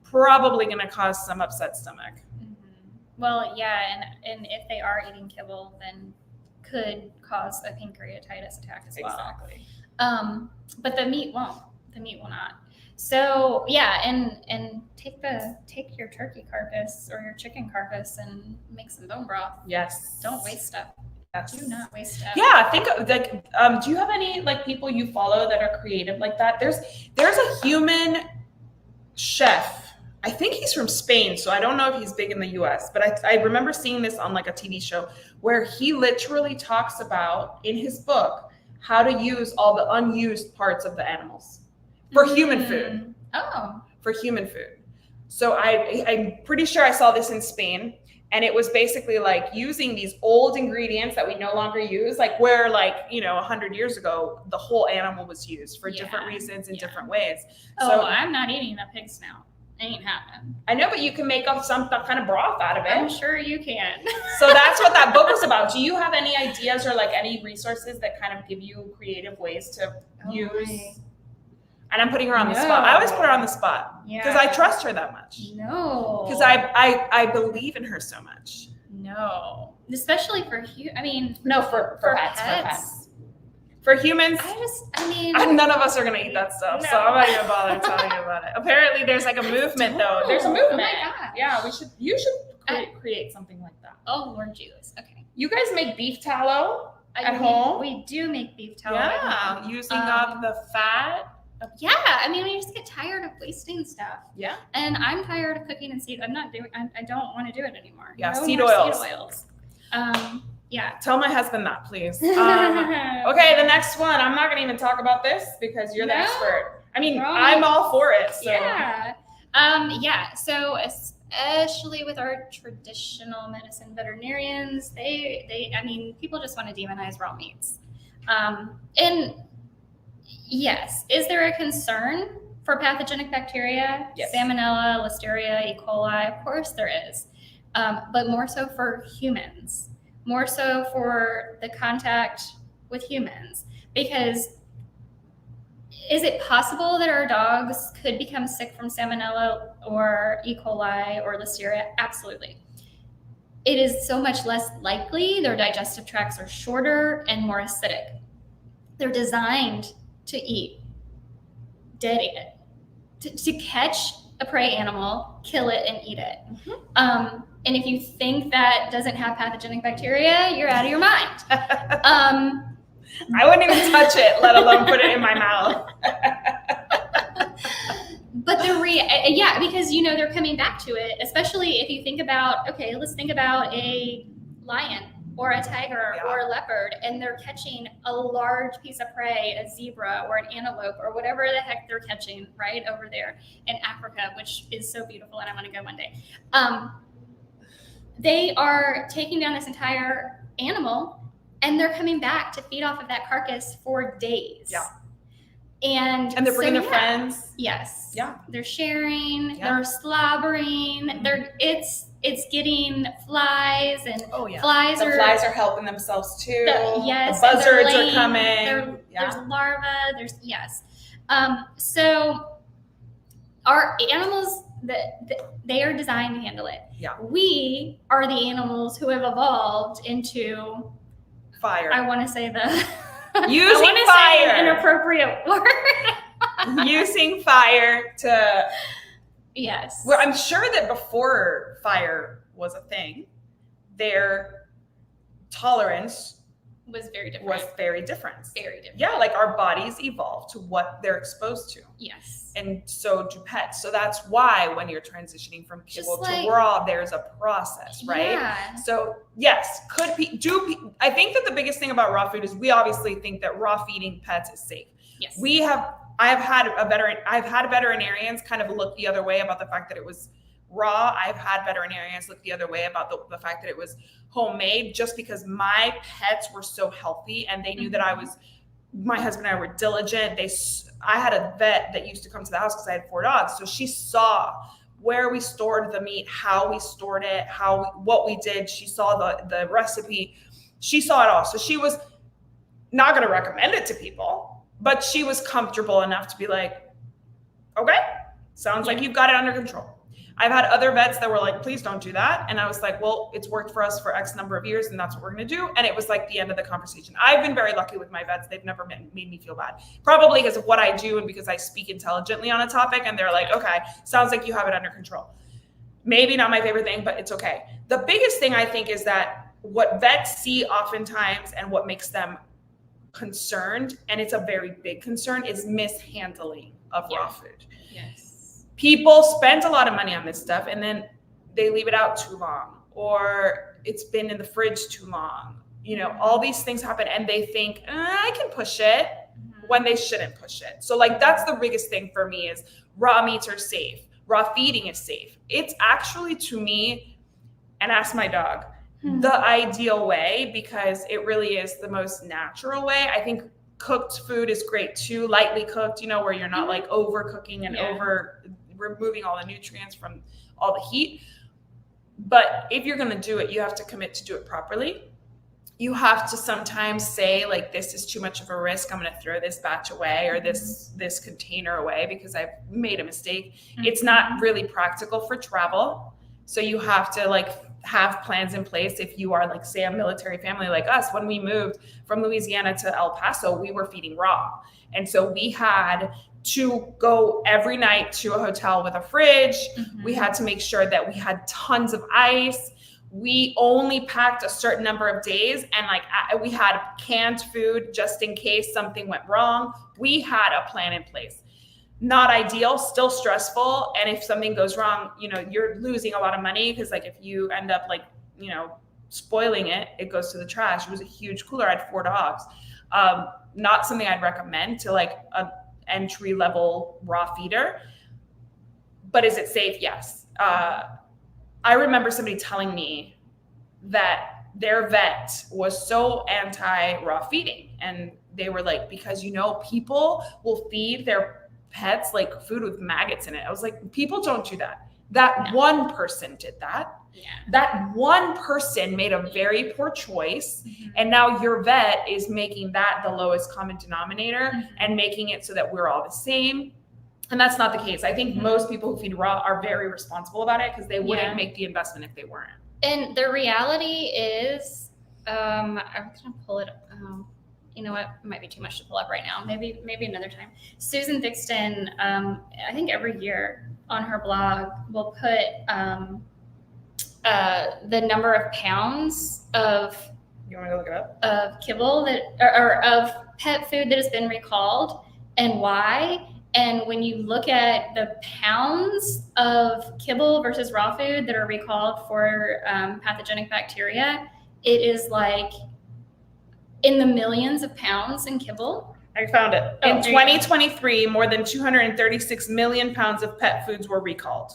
[SPEAKER 1] probably going to cause some upset stomach.
[SPEAKER 2] Well, yeah, and if they are eating kibble, then could cause a pancreatitis attack as well.
[SPEAKER 1] Exactly.
[SPEAKER 2] But the meat won't. The meat will not. So yeah, and take your turkey carcass or your chicken carcass and make some bone broth.
[SPEAKER 1] Yes.
[SPEAKER 2] Don't waste stuff.
[SPEAKER 1] Yes.
[SPEAKER 2] Do not waste stuff.
[SPEAKER 1] Yeah, I think do you have any like people you follow that are creative like that? There's a human chef. I think he's from Spain, so I don't know if he's big in the US, but I remember seeing this on like a TV show where he literally talks about in his book how to use all the unused parts of the animals for human food.
[SPEAKER 2] Oh.
[SPEAKER 1] For human food. So I'm pretty sure I saw this in Spain, and it was basically like using these old ingredients that we no longer use, like where 100 years ago, the whole animal was used for different reasons in different ways. So
[SPEAKER 2] I'm not eating a pig snout. Ain't happening.
[SPEAKER 1] I know, but you can make up some kind of broth out of it.
[SPEAKER 2] I'm sure you can.
[SPEAKER 1] So that's what that book was about. Do you have any ideas or like any resources that kind of give you creative ways to use? Right. And I'm putting her on the spot. I always put her on the spot because I trust her that much.
[SPEAKER 2] No.
[SPEAKER 1] Because I believe in her so much.
[SPEAKER 2] No. Especially for
[SPEAKER 1] for pets. For humans, none of us are going to eat that stuff, so I'm not even bothering telling you about it. Apparently, there's like a movement, though. There's a movement.
[SPEAKER 2] Oh my gosh.
[SPEAKER 1] Yeah, you should create something like that.
[SPEAKER 2] Oh, Lord Jesus. Okay.
[SPEAKER 1] You guys make beef tallow at home?
[SPEAKER 2] We do make beef tallow at home.
[SPEAKER 1] Using up the fat.
[SPEAKER 2] Yeah, we just get tired of wasting stuff.
[SPEAKER 1] Yeah.
[SPEAKER 2] And I'm tired of cooking in seed. I don't want to do it anymore.
[SPEAKER 1] Yeah,
[SPEAKER 2] no
[SPEAKER 1] seed
[SPEAKER 2] more
[SPEAKER 1] oils.
[SPEAKER 2] Seed oils. Yeah.
[SPEAKER 1] Tell my husband that, please. Okay, the next one. I'm not going to even talk about this because you're the expert. I'm all for it. So.
[SPEAKER 2] Yeah. So especially with our traditional medicine veterinarians, people just want to demonize raw meats. And yes, is there a concern for pathogenic bacteria?
[SPEAKER 1] Yes.
[SPEAKER 2] Salmonella, Listeria, E. coli? Of course there is. But more so for humans. More so for the contact with humans, because is it possible that our dogs could become sick from salmonella or E. coli or Listeria? Absolutely. It is so much less likely. Their digestive tracts are shorter and more acidic. They're designed to eat dead, to catch a prey animal, kill it and eat it. And if you think that doesn't have pathogenic bacteria, you're out of your mind.
[SPEAKER 1] I wouldn't even touch it, let alone put it in my mouth.
[SPEAKER 2] But because they're coming back to it, especially if you think about, okay, let's think about a lion or a tiger or a leopard, and they're catching a large piece of prey, a zebra or an antelope or whatever the heck they're catching right over there in Africa, which is so beautiful, and I want to go one day. They are taking down this entire animal, and they're coming back to feed off of that carcass for days.
[SPEAKER 1] Yeah.
[SPEAKER 2] And
[SPEAKER 1] they're bringing their friends.
[SPEAKER 2] Yes.
[SPEAKER 1] Yeah.
[SPEAKER 2] They're sharing. Yeah. They're slobbering. It's getting flies, and flies
[SPEAKER 1] are helping themselves too.
[SPEAKER 2] The
[SPEAKER 1] buzzards are coming.
[SPEAKER 2] There's larvae. So our animals, they are designed to handle it.
[SPEAKER 1] Yeah.
[SPEAKER 2] We are the animals who have evolved into
[SPEAKER 1] fire.
[SPEAKER 2] I want to say
[SPEAKER 1] using fire.
[SPEAKER 2] Say an inappropriate word.
[SPEAKER 1] Using fire to.
[SPEAKER 2] Yes.
[SPEAKER 1] Well, I'm sure that before fire was a thing, their tolerance
[SPEAKER 2] was very different.
[SPEAKER 1] Very different.
[SPEAKER 2] Yeah,
[SPEAKER 1] like our bodies evolved to what they're exposed to.
[SPEAKER 2] Yes.
[SPEAKER 1] And so do pets. So that's why when you're transitioning from kibble to raw, there's a process, right?
[SPEAKER 2] Yeah.
[SPEAKER 1] So yes, I think that the biggest thing about raw food is we obviously think that raw feeding pets is safe.
[SPEAKER 2] Yes.
[SPEAKER 1] I've had veterinarians kind of look the other way about the fact that it was raw. I've had veterinarians look the other way about the fact that it was homemade, just because my pets were so healthy and they knew that my husband and I were diligent. I had a vet that used to come to the house because I had 4 dogs. So she saw where we stored the meat, how we stored it, what we did. She saw the recipe. She saw it all. So she was not going to recommend it to people, but she was comfortable enough to be like, okay, sounds like you've got it under control. I've had other vets that were like, please don't do that. And I was like, well, it's worked for us for X number of years and that's what we're going to do. And it was like the end of the conversation. I've been very lucky with my vets. They've never made me feel bad, probably because of what I do and because I speak intelligently on a topic. And they're like, okay, sounds like you have it under control. Maybe not my favorite thing, but it's okay. The biggest thing I think is that what vets see oftentimes and what makes them concerned, and it's a very big concern, is mishandling of raw food.
[SPEAKER 2] Yes.
[SPEAKER 1] People spend a lot of money on this stuff and then they leave it out too long, or it's been in the fridge too long. All these things happen and they think, I can push it when they shouldn't push it. So like, that's the biggest thing for me is raw meats are safe. Raw feeding is safe. It's actually, to me, and ask my dog, the ideal way, because it really is the most natural way. I think cooked food is great too, lightly cooked, where you're not like overcooking and over removing all the nutrients from all the heat. But if you're going to do it, you have to commit to do it properly. You have to sometimes say like, this is too much of a risk. I'm going to throw this batch away or this container away because I've made a mistake. It's not really practical for travel. So you have to like have plans in place. If you are like, say, a military family like us, when we moved from Louisiana to El Paso, we were feeding raw. And so we had to go every night to a hotel with a fridge. We had to make sure that we had tons of ice. We only packed a certain number of days, and like we had canned food just in case something went wrong. We had a plan in place. Not ideal, still stressful. And if something goes wrong, you're losing a lot of money, because like if you end up like, spoiling it, it goes to the trash. It was a huge cooler. I had 4 dogs. Not something I'd recommend to like a entry level raw feeder, but is it safe? Yes. I remember somebody telling me that their vet was so anti raw feeding, and they were like, because people will feed their pets like food with maggots in it. I was like, people don't do that. One person did that. Yeah. That one person made a very poor choice. And now your vet is making that the lowest common denominator and making it so that we're all the same. And that's not the case. I think most people who feed raw are very responsible about it, because they wouldn't make the investment if they weren't. And
[SPEAKER 2] the reality is, I'm going to pull it up. you know what, it might be too much to pull up right now. Maybe another time. Susan Thixton, I think every year on her blog will put the number of pounds of
[SPEAKER 1] You want me to look it up?
[SPEAKER 2] of kibble or of pet food that has been recalled and why. And when you look at the pounds of kibble versus raw food that are recalled for pathogenic bacteria, it is like in the millions of pounds in kibble.
[SPEAKER 1] I found it.
[SPEAKER 2] Oh,
[SPEAKER 1] In 2023, more than 236 million pounds of pet foods were recalled.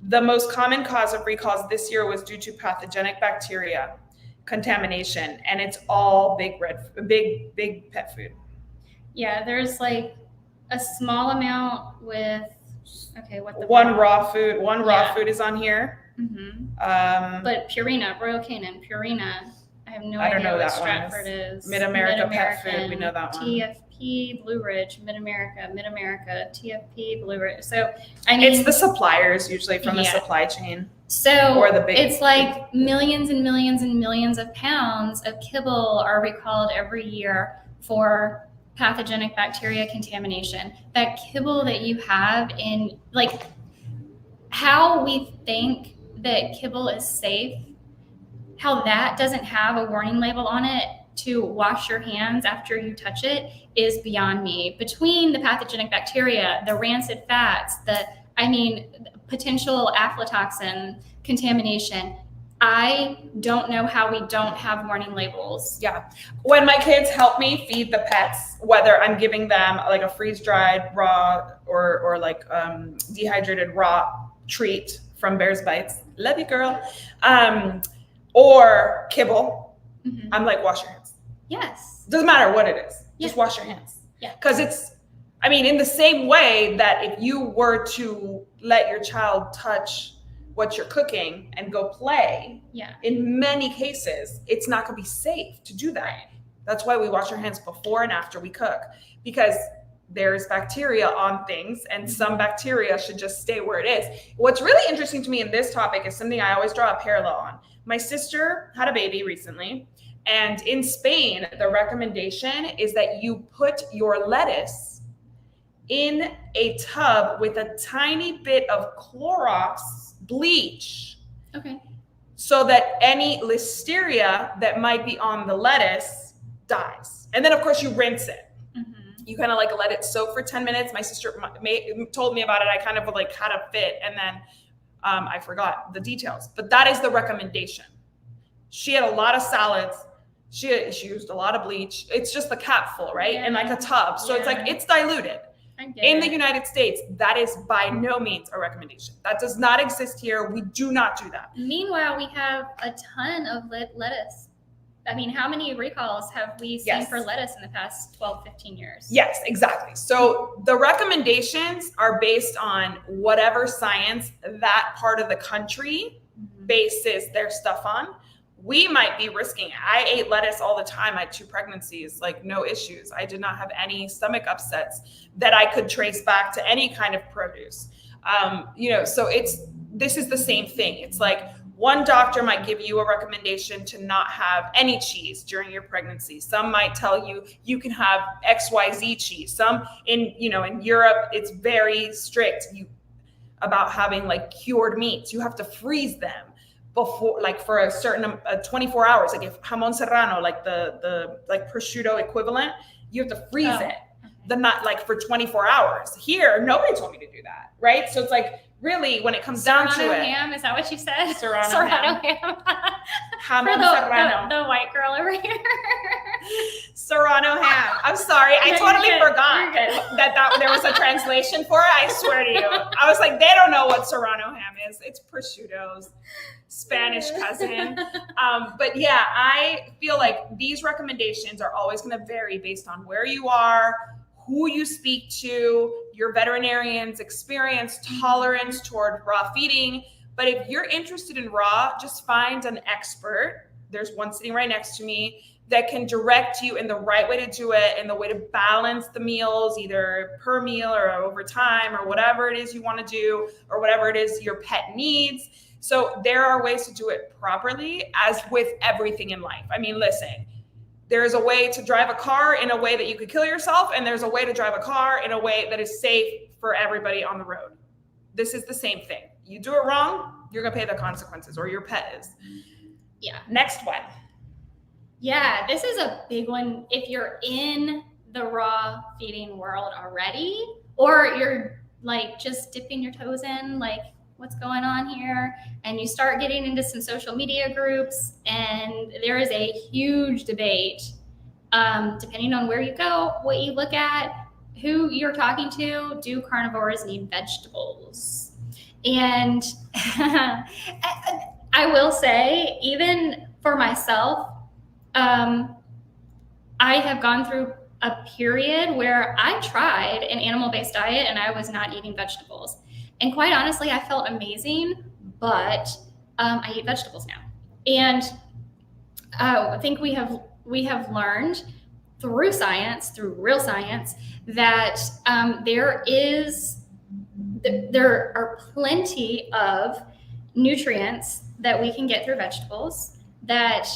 [SPEAKER 1] The most common cause of recalls this year was due to pathogenic bacteria contamination, and it's all big pet food.
[SPEAKER 2] Yeah, there's like a small amount with
[SPEAKER 1] one raw food is on here.
[SPEAKER 2] Mm-hmm. But Purina, Royal Canin, Purina, I have no idea what Stratford is.
[SPEAKER 1] Mid-America Pet Food, we know that one.
[SPEAKER 2] TFP, Blue Ridge, Mid-America, TFP, Blue Ridge. So, I mean,
[SPEAKER 1] it's the suppliers usually from the supply chain.
[SPEAKER 2] So it's like millions and millions and millions of pounds of kibble are recalled every year for pathogenic bacteria contamination. That kibble that you have in, like, how we think that kibble is safe, how that doesn't have a warning label on it to wash your hands after you touch it is beyond me. Between the pathogenic bacteria, the rancid fats, potential aflatoxin contamination, I don't know how we don't have warning labels.
[SPEAKER 1] Yeah. When my kids help me feed the pets, whether I'm giving them like a freeze-dried raw or like dehydrated raw treat from Bear's Bites, love you girl, or kibble, mm-hmm. I'm like, wash your hands.
[SPEAKER 2] Yes.
[SPEAKER 1] Doesn't matter what it is.
[SPEAKER 2] Yeah.
[SPEAKER 1] Just wash your hands.
[SPEAKER 2] Yeah.
[SPEAKER 1] Because in the same way that if you were to let your child touch what you're cooking and go play, in many cases, it's not going to be safe to do that. Right. That's why we wash our hands before and after we cook, because there's bacteria on things and some bacteria should just stay where it is. What's really interesting to me in this topic is something I always draw a parallel on. My sister had a baby recently, and in Spain, the recommendation is that you put your lettuce in a tub with a tiny bit of Clorox bleach.
[SPEAKER 2] Okay.
[SPEAKER 1] So that any listeria that might be on the lettuce dies. And then of course you rinse it. Mm-hmm. You kind of like let it soak for 10 minutes. My sister told me about it. I kind of like had a fit and then I forgot the details, but that is the recommendation. She had a lot of salads. She used a lot of bleach. It's just the capful, right? Yeah. And like a tub. So it's like, it's diluted. In the United States, that is by no means a recommendation. That does not exist here. We do not do that.
[SPEAKER 2] Meanwhile, we have a ton of lettuce. I mean, how many recalls have we seen for lettuce in the past 12, 15 years?
[SPEAKER 1] Yes, exactly. So the recommendations are based on whatever science that part of the country bases their stuff on. We might be risking it. I ate lettuce all the time. I had 2 pregnancies, like no issues. I did not have any stomach upsets that I could trace back to any kind of produce. So this is the same thing. It's like one doctor might give you a recommendation to not have any cheese during your pregnancy. Some might tell you you can have XYZ cheese. Some in Europe, it's very strict about having like cured meats. You have to freeze them before, like for a certain 24 hours, like if jamon serrano, like the like prosciutto equivalent, you have to freeze it. Not like for 24 hours. Here, nobody told me to do that, right? So it's like really when it comes down to it.
[SPEAKER 2] Serrano ham, is that what you said?
[SPEAKER 1] Serrano ham. Jamon
[SPEAKER 2] serrano. The white girl over here.
[SPEAKER 1] Serrano ham. I'm sorry. I totally forgot that there was a translation for it. I swear to you. I was like, they don't know what serrano ham is. It's prosciutto's Spanish cousin. But yeah, I feel like these recommendations are always going to vary based on where you are, who you speak to, your veterinarian's experience, tolerance toward raw feeding. But if you're interested in raw, just find an expert. There's one sitting right next to me that can direct you in the right way to do it and the way to balance the meals, either per meal or over time or whatever it is you want to do or whatever it is your pet needs. So there are ways to do it properly, as with everything in life. I mean, listen, There is a way to drive a car in a way that you could kill yourself, and there's a way to drive a car in a way that is safe for everybody on the road. This is the same thing. You do it wrong, you're gonna pay the consequences, or your pet is.
[SPEAKER 2] Yeah.
[SPEAKER 1] Next one.
[SPEAKER 2] Yeah, this is a big one. If you're in the raw feeding world already, or you're like just dipping your toes in, like what's going on here, and you start getting into some social media groups, and there is a huge debate, depending on where you go, what you look at, who you're talking to. Do carnivores need vegetables? And I will say, even for myself, I have gone through a period where I tried an animal-based diet and I was not eating vegetables. And quite honestly, I felt amazing, but I eat vegetables now. And I think we have learned through science, through real science, that there are plenty of nutrients that we can get through vegetables that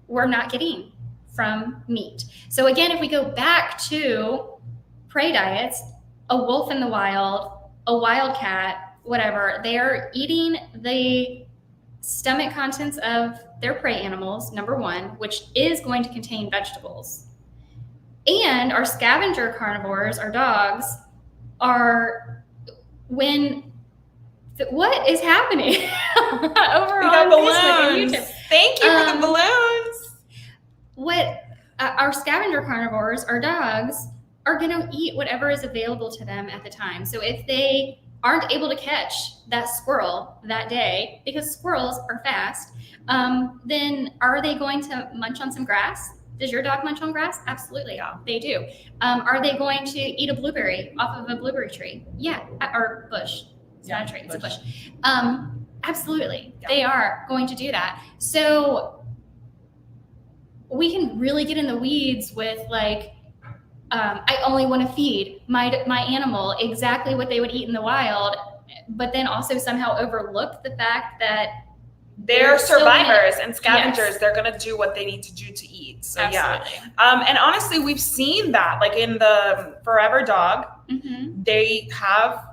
[SPEAKER 2] we're not getting from meat. So again, if we go back to prey diets, a wolf in the wild, a wildcat, whatever, they are eating the stomach contents of their prey animals, number one, which is going to contain vegetables. And our scavenger carnivores, our dogs, what is happening over on Facebook and YouTube?
[SPEAKER 1] Thank you for the balloons.
[SPEAKER 2] What our scavenger carnivores, our dogs, are going to eat whatever is available to them at the time. So if they aren't able to catch that squirrel that day, because squirrels are fast, then are they going to munch on some grass? Does your dog munch on grass? Absolutely, they do. Are they going to eat a blueberry off of a blueberry tree? Yeah, or bush. It's not a tree, it's a bush. Absolutely, they are going to do that. So we can really get in the weeds with like, I only want to feed my animal exactly what they would eat in the wild, but then also somehow overlook the fact that
[SPEAKER 1] they're survivors and scavengers. Yes. They're going to do what they need to do to eat. So absolutely. Yeah. And honestly, we've seen that like in the Forever Dog, they have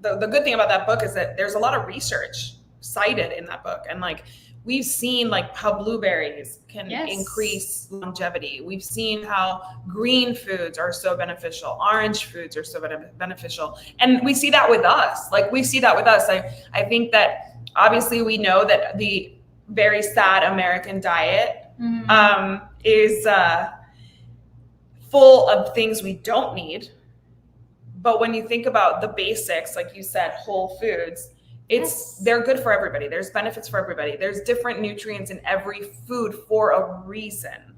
[SPEAKER 1] the good thing about that book is that there's a lot of research cited in that book. And like, we've seen like how blueberries can increase longevity. We've seen how green foods are so beneficial. Orange foods are so beneficial. And we see that with us. Like we see that with us. I think that obviously we know that the very sad American diet is full of things we don't need. But when you think about the basics, like you said, whole foods, they're good for everybody. There's benefits for everybody. There's different nutrients in every food for a reason.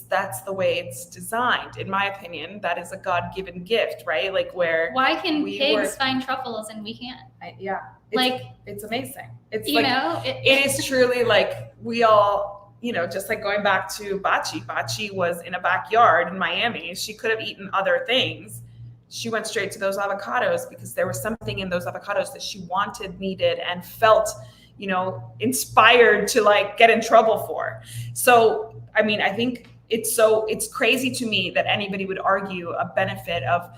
[SPEAKER 1] That's the way it's designed. In my opinion, that is a God-given gift, right? Like why can pigs
[SPEAKER 2] find truffles and we can't?
[SPEAKER 1] It's amazing. It's
[SPEAKER 2] it
[SPEAKER 1] is truly like we all, just like going back to Bachi. Bachi was in a backyard in Miami. She could have eaten other things. She went straight to those avocados because there was something in those avocados that she wanted, needed, and felt, inspired to like get in trouble for. So, I mean, I think it's crazy to me that anybody would argue a benefit of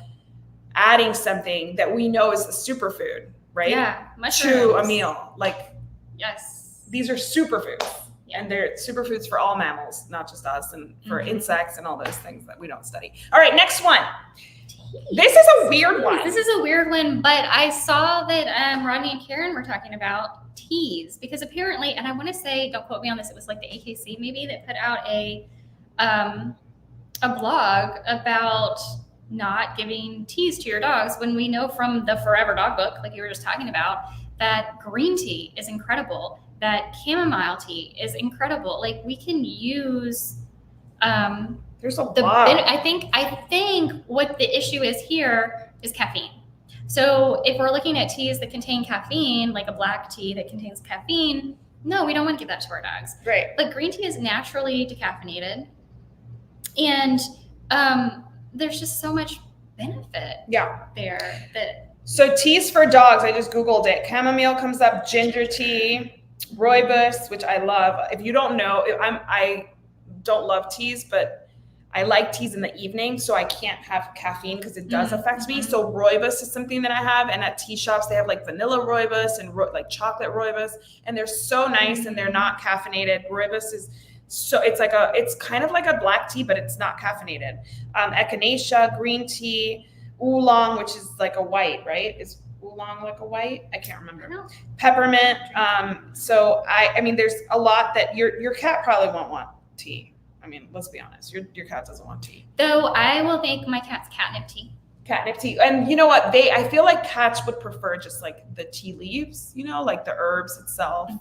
[SPEAKER 1] adding something that we know is a superfood, right?
[SPEAKER 2] Yeah,
[SPEAKER 1] to a meal. Like,
[SPEAKER 2] yes,
[SPEAKER 1] these are superfoods. And they're superfoods for all mammals, not just us, and for insects and all those things that we don't study. All right, next one. This is a weird one.
[SPEAKER 2] This is a weird one, but I saw that Rodney and Karen were talking about teas because apparently, and I want to say, don't quote me on this, it was like the AKC maybe that put out a blog about not giving teas to your dogs when we know from the Forever Dog book, like you were just talking about, that green tea is incredible, that chamomile tea is incredible. Like we can use
[SPEAKER 1] there's a lot.
[SPEAKER 2] I think what the issue is here is caffeine. So if we're looking at teas that contain caffeine, like a black tea that contains caffeine, no, we don't want to give that to our dogs.
[SPEAKER 1] Right.
[SPEAKER 2] But green tea is naturally decaffeinated. And there's just so much benefit there.
[SPEAKER 1] So teas for dogs, I just Googled it. Chamomile comes up, ginger tea, rooibos, which I love. If you don't know, don't love teas, but I like teas in the evening, so I can't have caffeine because it does affect me. So rooibos is something that I have, and at tea shops they have like vanilla rooibos and like chocolate rooibos, and they're so nice and they're not caffeinated. Rooibos is it's kind of like a black tea, but it's not caffeinated. Echinacea, green tea, oolong, which is like a white, right? Is oolong like a white? I can't remember.
[SPEAKER 2] No.
[SPEAKER 1] Peppermint. So I mean, there's a lot that your cat probably won't want tea. I mean, let's be honest. Your cat doesn't want tea.
[SPEAKER 2] Though I will make my cat's catnip tea.
[SPEAKER 1] Catnip tea. And you know what? I feel like cats would prefer just like the tea leaves, like the herbs itself.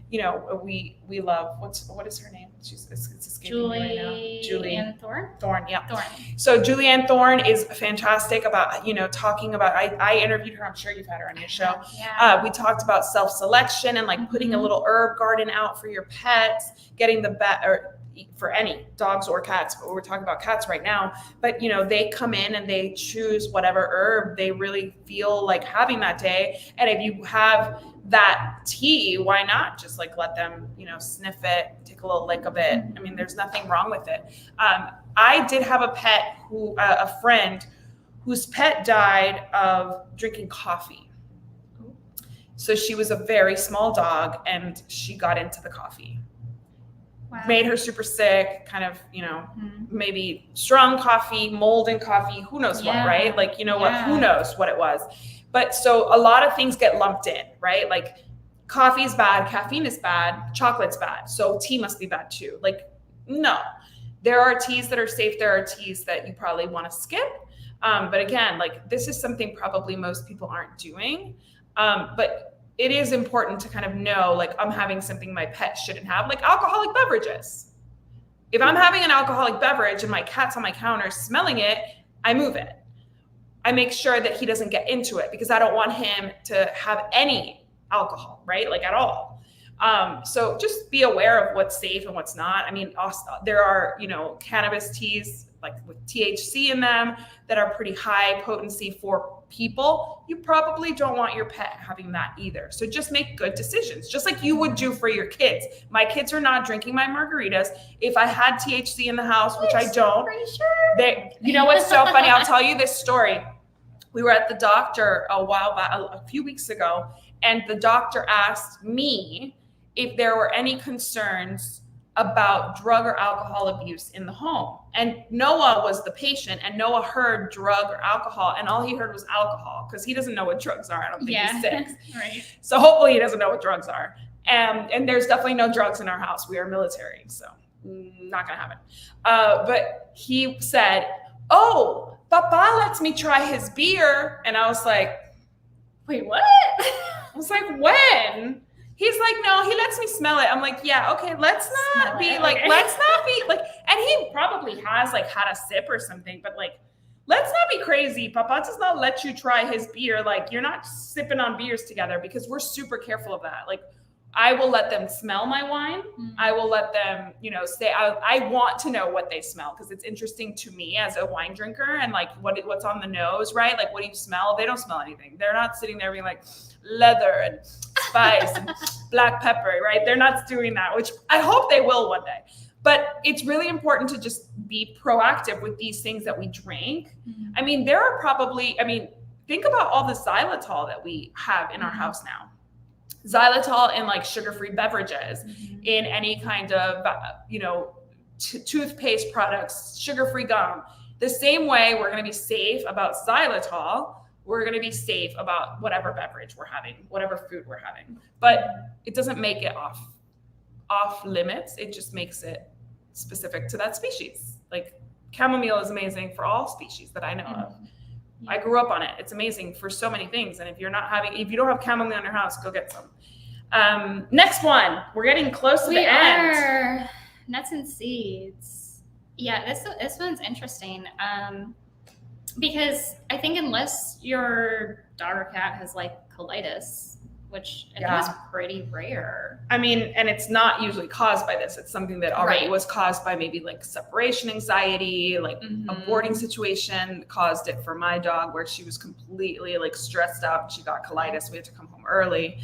[SPEAKER 1] We love, what is her name? It's escaping me right now.
[SPEAKER 2] Julianne Thorne?
[SPEAKER 1] Thorne, yeah.
[SPEAKER 2] Thorne.
[SPEAKER 1] So Julianne Thorne is fantastic about, talking about, I interviewed her. I'm sure you've had her on your show.
[SPEAKER 2] Yeah.
[SPEAKER 1] We talked about self-selection and like putting a little herb garden out for your pets, getting the for any dogs or cats, but we're talking about cats right now. But they come in and they choose whatever herb they really feel like having that day. And if you have that tea, why not just like let them sniff it, take a little lick of it? I mean, there's nothing wrong with it. I did have a pet a friend whose pet died of drinking coffee. So she was a very small dog and she got into the coffee. Wow. Made her super sick, kind of, maybe strong coffee, mold in coffee, who knows what, right? Like, what, who knows what it was. But so a lot of things get lumped in, right? Like coffee is bad, caffeine is bad, chocolate's bad. So tea must be bad too. Like, no, there are teas that are safe. There are teas that you probably want to skip. But again, like this is something probably most people aren't doing. But it is important to kind of know, like, I'm having something my pet shouldn't have, like alcoholic beverages. If I'm having an alcoholic beverage and my cat's on my counter smelling it, I move it. I make sure that he doesn't get into it because I don't want him to have any alcohol, right? Like at all. So just be aware of what's safe and what's not. I mean, also, there are, cannabis teas like with THC in them that are pretty high potency for people. You probably don't want your pet having that either. So just make good decisions, just like you would do for your kids. My kids are not drinking my margaritas. If I had THC in the house, which I don't, you know what's so funny? I'll tell you this story. We were at the doctor a few weeks ago, and the doctor asked me if there were any concerns about drug or alcohol abuse in the home. And Noah was the patient, and Noah heard drug or alcohol, and all he heard was alcohol because he doesn't know what drugs are. I don't think he's 6.
[SPEAKER 2] Right.
[SPEAKER 1] So hopefully he doesn't know what drugs are. And there's definitely no drugs in our house. We are military, so not gonna happen. But he said, "Oh, Papa lets me try his beer." And I was like,
[SPEAKER 2] "Wait, what?"
[SPEAKER 1] I was like, "When?" He's like, "No, he lets me smell it." I'm like, "Yeah, okay, let's not be like, let's not be like," and he probably has like had a sip or something, but like, let's not be crazy. Papa does not let you try his beer. Like, you're not sipping on beers together because we're super careful of that. Like, I will let them smell my wine. I will let them, say, I want to know what they smell because it's interesting to me as a wine drinker and like what's on the nose, right? Like, what do you smell? They don't smell anything. They're not sitting there being like leather and spice and black pepper, right? They're not doing that, which I hope they will one day. But it's really important to just be proactive with these things that we drink. I mean, there are probably, think about all the xylitol that we have in our house now. Xylitol in like sugar-free beverages, in any kind of, toothpaste products, sugar-free gum. The same way we're going to be safe about xylitol, we're going to be safe about whatever beverage we're having, whatever food we're having. But it doesn't make it off limits. It just makes it specific to that species. Like chamomile is amazing for all species that I know of. I grew up on it. It's amazing for so many things. And if you don't have chamomile in your house, go get some. Next one. We're getting close to the end.
[SPEAKER 2] Nuts and seeds. Yeah, this one's interesting. Because I think unless your dog or cat has like colitis, which I think is pretty rare.
[SPEAKER 1] And it's not usually caused by this. It's something that already was caused by maybe like separation anxiety, like a boarding situation caused it for my dog where she was completely like stressed out. She got colitis. We had to come home early.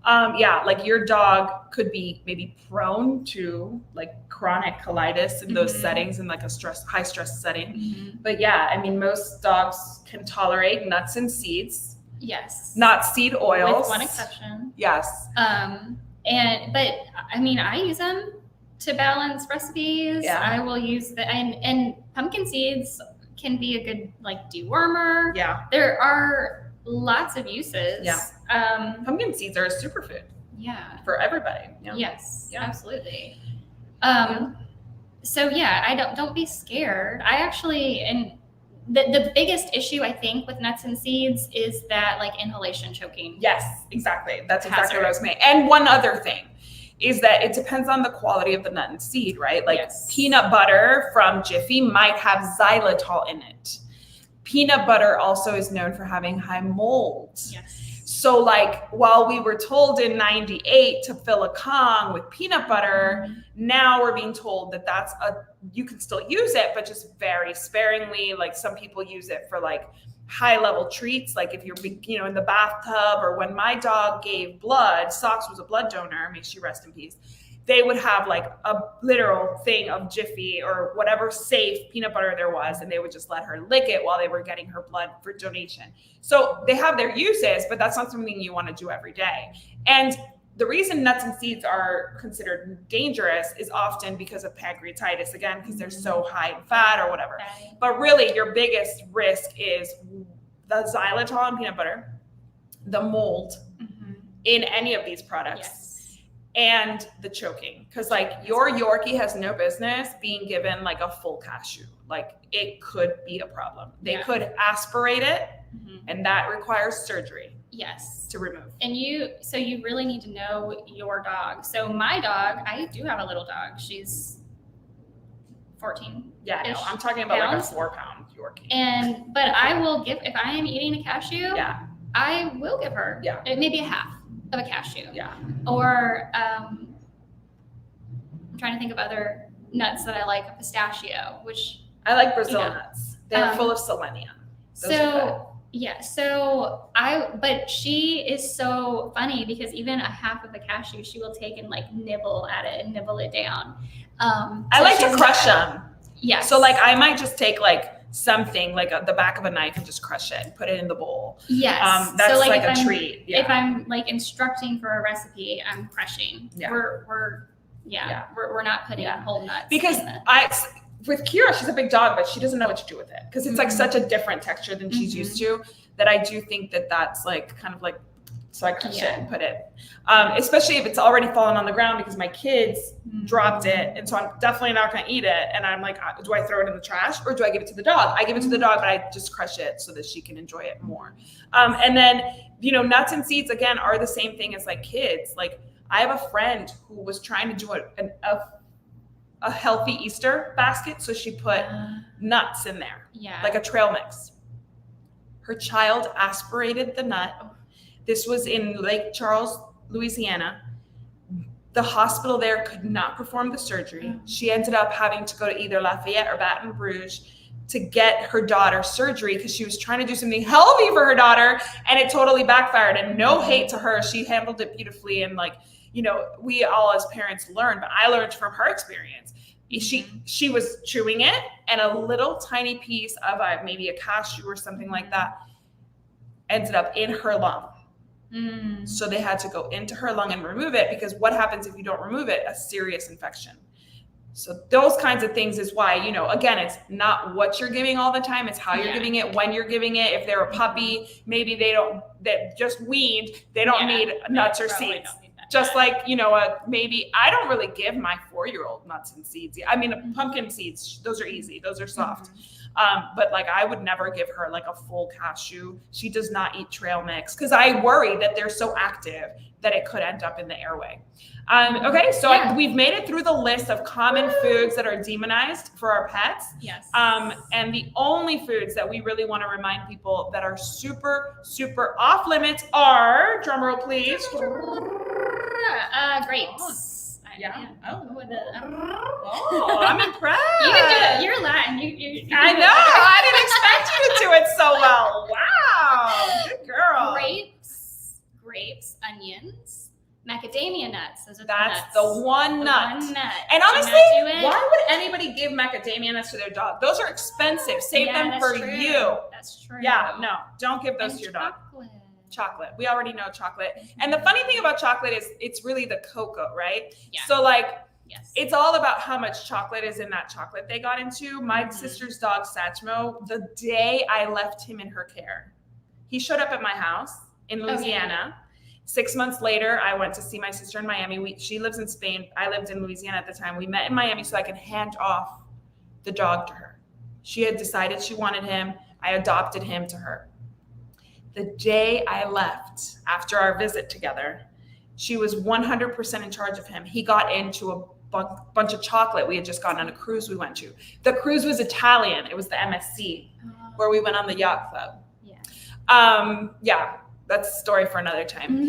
[SPEAKER 1] Yeah, like your dog could be maybe prone to like chronic colitis in those settings, in like a high stress setting. But yeah, I mean, most dogs can tolerate nuts and seeds.
[SPEAKER 2] Yes.
[SPEAKER 1] Not seed oils.
[SPEAKER 2] With one exception.
[SPEAKER 1] Yes.
[SPEAKER 2] But I mean, I use them to balance recipes.
[SPEAKER 1] Yeah.
[SPEAKER 2] I will use and pumpkin seeds can be a good like dewormer.
[SPEAKER 1] Yeah.
[SPEAKER 2] There are lots of uses.
[SPEAKER 1] Yeah. Pumpkin seeds are a superfood.
[SPEAKER 2] Yeah.
[SPEAKER 1] For everybody.
[SPEAKER 2] Yes. Yeah. Absolutely.
[SPEAKER 1] So
[SPEAKER 2] yeah, don't be scared. I actually, and the biggest issue I think with nuts and seeds is that like inhalation choking.
[SPEAKER 1] Yes, exactly. That's exactly what I was saying. And one other thing is that it depends on the quality of the nut and seed, right? Like peanut butter from Jiffy might have xylitol in it. Peanut butter also is known for having high mold.
[SPEAKER 2] Yes.
[SPEAKER 1] So like while we were told in 98 to fill a Kong with peanut butter, now we're being told that you can still use it, but just very sparingly. Like some people use it for like high level treats. Like if you're, in the bathtub, or when my dog gave blood, Socks was a blood donor, may she rest in peace. They would have like a literal thing of Jiffy or whatever safe peanut butter there was, and they would just let her lick it while they were getting her blood for donation. So they have their uses, but that's not something you want to do every day. And the reason nuts and seeds are considered dangerous is often because of pancreatitis, again, because they're so high in fat or whatever. But really, your biggest risk is the xylitol in peanut butter, the mold in any of these products. And the choking, because like your Yorkie has no business being given like a full cashew. Like it could be a problem. They could aspirate it, and that requires surgery.
[SPEAKER 2] Yes,
[SPEAKER 1] to remove.
[SPEAKER 2] And you really need to know your dog. So my dog, I do have a little dog. She's 14.
[SPEAKER 1] Yeah, no, I'm talking about like a 4-pound Yorkie.
[SPEAKER 2] But I will give, if I am eating a cashew, I will give her maybe a half of a cashew. Yeah. Or I'm trying to think of other nuts that I like. A pistachio, which
[SPEAKER 1] I like Brazil nuts. They're full of selenium.
[SPEAKER 2] But she is so funny because even a half of a cashew, she will take and like nibble at it and nibble it down.
[SPEAKER 1] I like to crush them.
[SPEAKER 2] Yes.
[SPEAKER 1] So like I might just take like something like the back of a knife and just crush it and put it in the bowl.
[SPEAKER 2] Yes.
[SPEAKER 1] That's so like a treat.
[SPEAKER 2] Yeah. If I'm like instructing for a recipe, I'm crushing.
[SPEAKER 1] Yeah.
[SPEAKER 2] We're not putting whole nuts.
[SPEAKER 1] Because with Kira, she's a big dog, but she doesn't know what to do with it because it's like such a different texture than she's used to, that I do think that that's like kind of like, so I crush it and put it, especially if it's already fallen on the ground because my kids dropped it. And so I'm definitely not going to eat it. And I'm like, do I throw it in the trash or do I give it to the dog? I give it to the dog, but I just crush it so that she can enjoy it more. And then, nuts and seeds, again, are the same thing as like kids. Like I have a friend who was trying to do a healthy Easter basket. So she put nuts in there, like a trail mix. Her child aspirated the nut. This was in Lake Charles, Louisiana. The hospital there could not perform the surgery. She ended up having to go to either Lafayette or Baton Rouge to get her daughter surgery because she was trying to do something healthy for her daughter, and it totally backfired. And no hate to her. She handled it beautifully. And like, we all as parents learn, but I learned from her experience. She was chewing it, and a little tiny piece of maybe a cashew or something like that ended up in her lung. So they had to go into her lung and remove it, because what happens if you don't remove it? A serious infection. So those kinds of things is why, again, it's not what you're giving all the time. It's how you're giving it, when you're giving it. If they're a puppy, maybe that just weaned, they don't need nuts or seeds. Just like, maybe I don't really give my 4-year-old nuts and seeds. I mean, pumpkin seeds, those are easy. Those are soft. But like, I would never give her like a full cashew. She does not eat trail mix because I worry that they're so active that it could end up in the airway. Okay, so we've made it through the list of common foods that are demonized for our pets.
[SPEAKER 2] Yes.
[SPEAKER 1] And the only foods that we really want to remind people that are super, super off limits are, drumroll please.
[SPEAKER 2] Grapes.
[SPEAKER 1] I'm impressed.
[SPEAKER 2] You can do it. You're Latin.
[SPEAKER 1] I know. I didn't expect you to do it so well. Wow. Good girl.
[SPEAKER 2] Grapes, onions, Macadamia nuts. Those are
[SPEAKER 1] That's
[SPEAKER 2] nuts.
[SPEAKER 1] the one nut.
[SPEAKER 2] One nut.
[SPEAKER 1] And
[SPEAKER 2] Do
[SPEAKER 1] honestly,
[SPEAKER 2] not do it.
[SPEAKER 1] why would anybody give macadamia nuts to their dog? Those are expensive. Save them
[SPEAKER 2] that's
[SPEAKER 1] for
[SPEAKER 2] true.
[SPEAKER 1] you.
[SPEAKER 2] That's true.
[SPEAKER 1] Yeah, no, don't give those
[SPEAKER 2] And
[SPEAKER 1] to your dog.
[SPEAKER 2] chocolate.
[SPEAKER 1] Chocolate. We already know chocolate. And the funny thing about chocolate is it's really the cocoa, right?
[SPEAKER 2] Yeah.
[SPEAKER 1] So like,
[SPEAKER 2] Yes.
[SPEAKER 1] it's all about how much chocolate is in that chocolate they got into. My sister's dog, Satchmo, the day I left him in her care, he showed up at my house in Louisiana. 6 months later, I went to see my sister in Miami. She lives in Spain. I lived in Louisiana at the time. We met in Miami so I could hand off the dog to her. She had decided she wanted him. I adopted him to her. The day I left after our visit together, she was 100% in charge of him. He got into a bunch of chocolate. We had just gone on a cruise we went to. The cruise was Italian. It was the MSC, where we went on the yacht club. Yeah, that's a story for another time.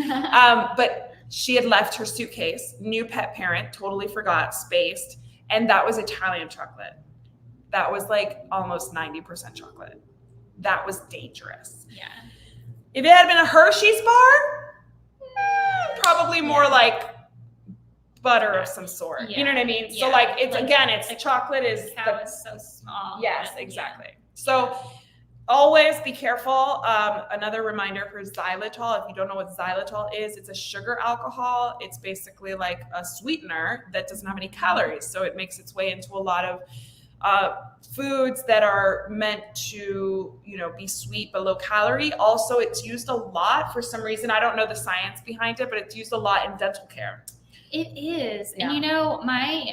[SPEAKER 1] But she had left her suitcase, new pet parent, totally forgot, spaced, and that was Italian chocolate. That was like almost 90% chocolate. That was dangerous.
[SPEAKER 2] Yeah.
[SPEAKER 1] If it had been a Hershey's bar, probably more like butter of some sort. You know what I mean? So like it's like, again, it's chocolate is
[SPEAKER 2] the cow is so small.
[SPEAKER 1] Yes, exactly. So always be careful. Another reminder for xylitol, if you don't know what xylitol is, it's a sugar alcohol. It's basically like a sweetener that doesn't have any calories. So it makes its way into a lot of foods that are meant to, be sweet but low calorie. Also, it's used a lot for some reason. I don't know the science behind it, but it's used a lot in dental care.
[SPEAKER 2] It is.
[SPEAKER 1] Yeah.
[SPEAKER 2] And my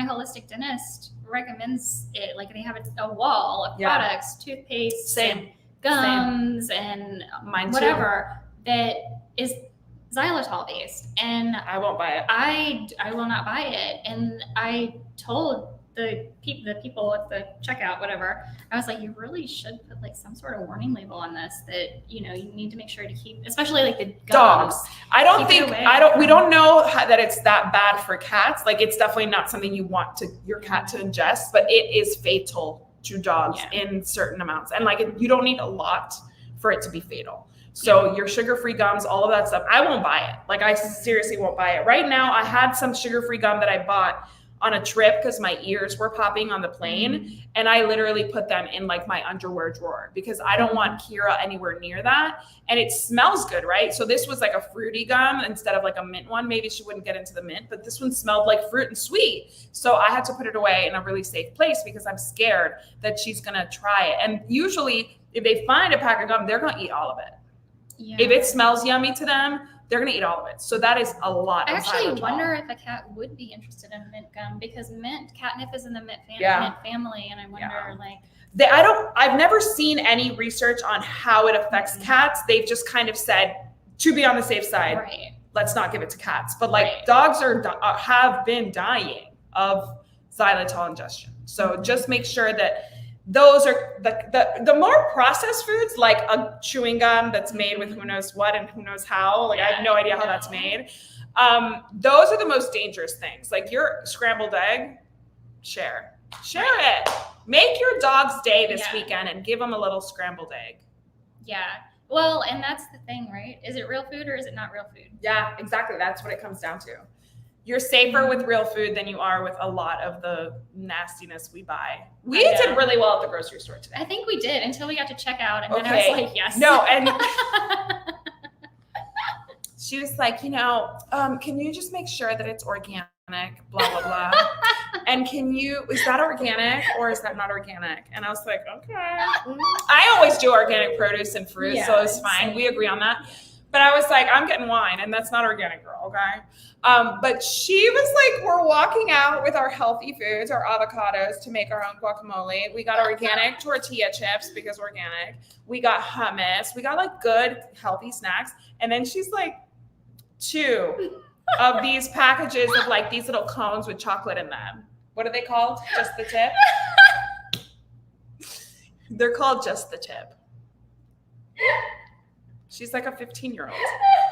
[SPEAKER 2] holistic dentist recommends it. Like they have a wall of products, toothpaste, and gums, and
[SPEAKER 1] mine
[SPEAKER 2] whatever that is xylitol based. And
[SPEAKER 1] I won't buy it.
[SPEAKER 2] I will not buy it. And I told the people at the checkout, whatever, I was like, you really should put like some sort of warning label on this that, you need to make sure to keep, especially like the gums.
[SPEAKER 1] Dogs. We don't know that it's that bad for cats. Like it's definitely not something you want your cat to ingest, but it is fatal to dogs in certain amounts. And like, you don't need a lot for it to be fatal. So your sugar-free gums, all of that stuff, I won't buy it. Like I seriously won't buy it. Right now, I had some sugar-free gum that I bought on a trip because my ears were popping on the plane, and I literally put them in like my underwear drawer because I don't want Kira anywhere near that. And it smells good, right? So this was like a fruity gum instead of like a mint one. Maybe she wouldn't get into the mint, but this one smelled like fruit and sweet. So I had to put it away in a really safe place because I'm scared that she's gonna try it. And usually if they find a pack of gum, they're gonna eat all of it. Yeah. If it smells yummy to them, they're going to eat all of it. So that is a lot of
[SPEAKER 2] xylitol. I
[SPEAKER 1] wonder
[SPEAKER 2] if a cat would be interested in mint gum because catnip is in the mint family. And I wonder
[SPEAKER 1] I've never seen any research on how it affects cats. They've just kind of said, to be on the safe side, let's not give it to cats. But like dogs have been dying of xylitol ingestion. So just make sure that those are the more processed foods, like a chewing gum that's made with who knows what and who knows how. Like I have no idea how that's made. Those are the most dangerous things. Like your scrambled egg, share it. Make your dog's day this weekend and give them a little scrambled egg.
[SPEAKER 2] Yeah. Well, and that's the thing, right? Is it real food or is it not real food?
[SPEAKER 1] Yeah, exactly. That's what it comes down to. You're safer with real food than you are with a lot of the nastiness we buy. We did really well at the grocery store today.
[SPEAKER 2] I think we did until we got to check out. And then I was like, yes.
[SPEAKER 1] No, and she was like, can you just make sure that it's organic, blah, blah, blah. And is that organic or is that not organic? And I was like, okay. I always do organic produce and fruit, so it's fine. Same. We agree on that. But I was like, I'm getting wine, and that's not organic, girl, okay? But she was like, we're walking out with our healthy foods, our avocados to make our own guacamole. We got organic tortilla chips because organic. We got hummus. We got like good, healthy snacks. And then she's like, 2 of these packages of like these little cones with chocolate in them. What are they called? Just the tip? They're called Just the Tip. She's like a 15-year-old.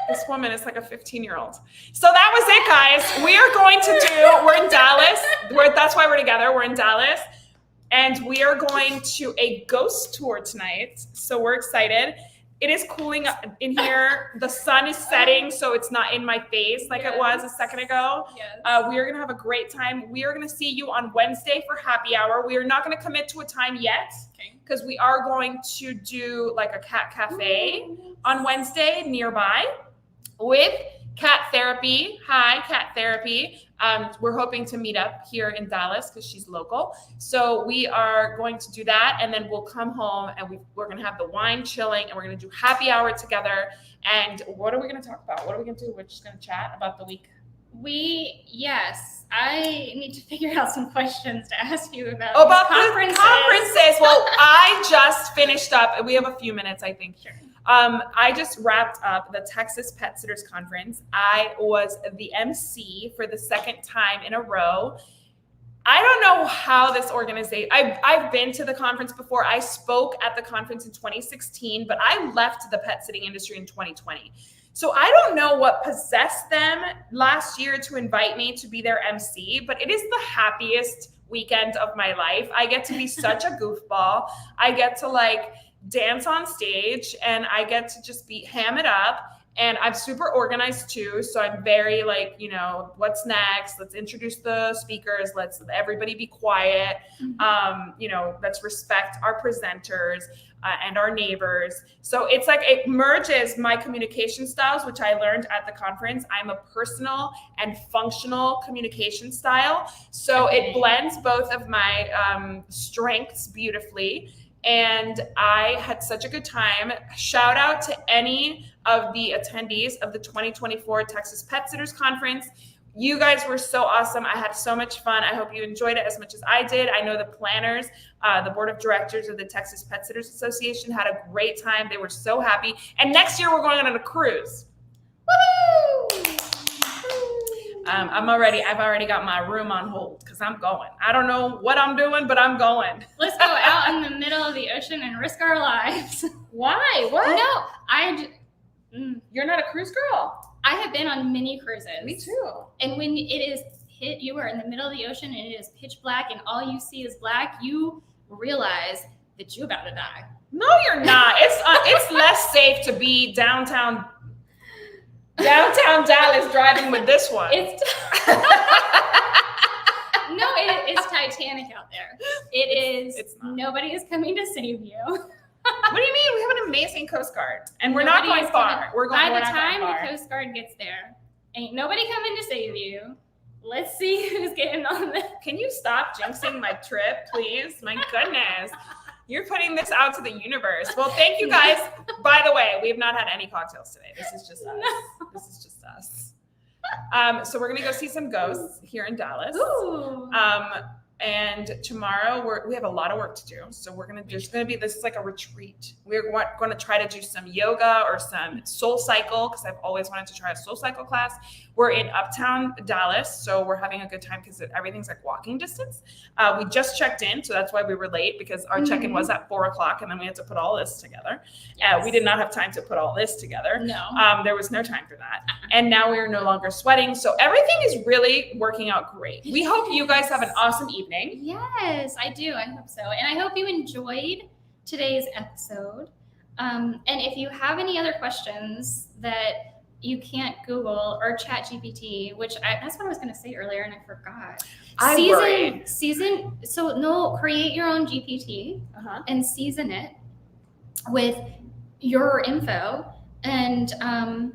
[SPEAKER 1] This woman is like a 15-year-old. So that was it, guys. We're in Dallas. That's why we're together. We're in Dallas. And we are going to a ghost tour tonight. So we're excited. It is cooling up in here. The sun is setting, so it's not in my face like it was a second ago.
[SPEAKER 2] Yes.
[SPEAKER 1] We are going to have a great time. We are going to see you on Wednesday for happy hour. We are not going to commit to a time yet because we are going to do like a cat cafe on Wednesday nearby with cat therapy. Hi, cat therapy. We're hoping to meet up here in Dallas because she's local. So we are going to do that, and then we'll come home and we're going to have the wine chilling, and we're going to do happy hour together. And what are we going to talk about? What are we going to do? We're just going to chat about the week.
[SPEAKER 2] Yes, I need to figure out some questions to ask you about
[SPEAKER 1] conferences. Well, I just finished up, and we have a few minutes, I think.
[SPEAKER 2] Sure.
[SPEAKER 1] I just wrapped up the Texas Pet Sitters Conference. I was the MC for the second time in a row. I don't know how this organization, I've been to the conference before. I spoke at the conference in 2016, but I left the pet sitting industry in 2020. So I don't know what possessed them last year to invite me to be their MC, but it is the happiest weekend of my life. I get to be such a goofball. I get to dance on stage, and I get to just ham it up. And I'm super organized too. So I'm very what's next? Let's introduce the speakers. Let's everybody be quiet. Let's respect our presenters and our neighbors. So it's it merges my communication styles, which I learned at the conference. I'm a personal and functional communication style. So it blends both of my strengths beautifully. And I had such a good time. Shout out to any of the attendees of the 2024 Texas Pet Sitters Conference. You guys were so awesome. I had so much fun. I hope you enjoyed it as much as I did. I know the planners, the board of directors of the Texas Pet Sitters Association had a great time. They were so happy. And next year we're going on a cruise.
[SPEAKER 2] Woohoo!
[SPEAKER 1] I've already got my room on hold because I'm going. I don't know what I'm doing, but I'm going.
[SPEAKER 2] Let's go out in the middle of the ocean and risk our lives.
[SPEAKER 1] Why? What?
[SPEAKER 2] No,
[SPEAKER 1] You're not a cruise girl.
[SPEAKER 2] I have been on many cruises.
[SPEAKER 1] Me too.
[SPEAKER 2] And when you are in the middle of the ocean and it is pitch black and all you see is black, you realize that you're about to die.
[SPEAKER 1] No, you're not. It's less safe to be downtown Dallas driving with this one.
[SPEAKER 2] It's Titanic out there. It's not. Nobody is coming to save you.
[SPEAKER 1] What do you mean? We have an amazing Coast Guard, and we're not going far.
[SPEAKER 2] By the time the Coast Guard gets there, ain't nobody coming to save you. Let's see who's getting on the.
[SPEAKER 1] Can you stop jinxing my trip, please? My goodness. You're putting this out to the universe. Well, thank you guys. By the way, we have not had any cocktails today. This is just us. This is just us. So we're going to go see some ghosts here in Dallas.
[SPEAKER 2] Ooh.
[SPEAKER 1] And tomorrow we have a lot of work to do. So this is like a retreat. We're going to try to do some yoga or some soul cycle because I've always wanted to try a soul cycle class. We're in Uptown Dallas, so we're having a good time because everything's walking distance. We just checked in, so that's why we were late because our check-in was at 4:00, and then we had to put all this together.
[SPEAKER 2] Yes.
[SPEAKER 1] We did not have time to put all this together.
[SPEAKER 2] No.
[SPEAKER 1] There was no time for that. And now we are no longer sweating, so everything is really working out great. We hope you guys have an awesome evening.
[SPEAKER 2] Yes, I do. I hope so. And I hope you enjoyed today's episode. And if you have any other questions that you can't Google or Chat GPT, that's what I was going to say earlier and I forgot. Create your own GPT and season it with your info. And I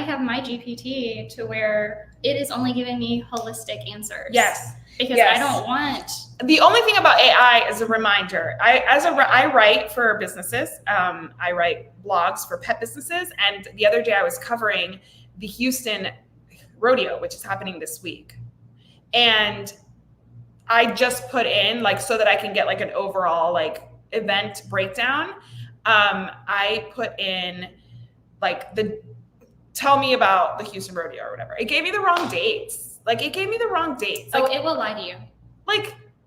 [SPEAKER 2] have my GPT to where it is only giving me holistic answers.
[SPEAKER 1] Yes.
[SPEAKER 2] Because I don't want.
[SPEAKER 1] The only thing about AI is a reminder. I write for businesses. I write blogs for pet businesses. And the other day I was covering the Houston rodeo, which is happening this week. And I just put in so that I can get an overall event breakdown. I put in tell me about the Houston rodeo or whatever. It gave me the wrong dates.
[SPEAKER 2] It will lie to you.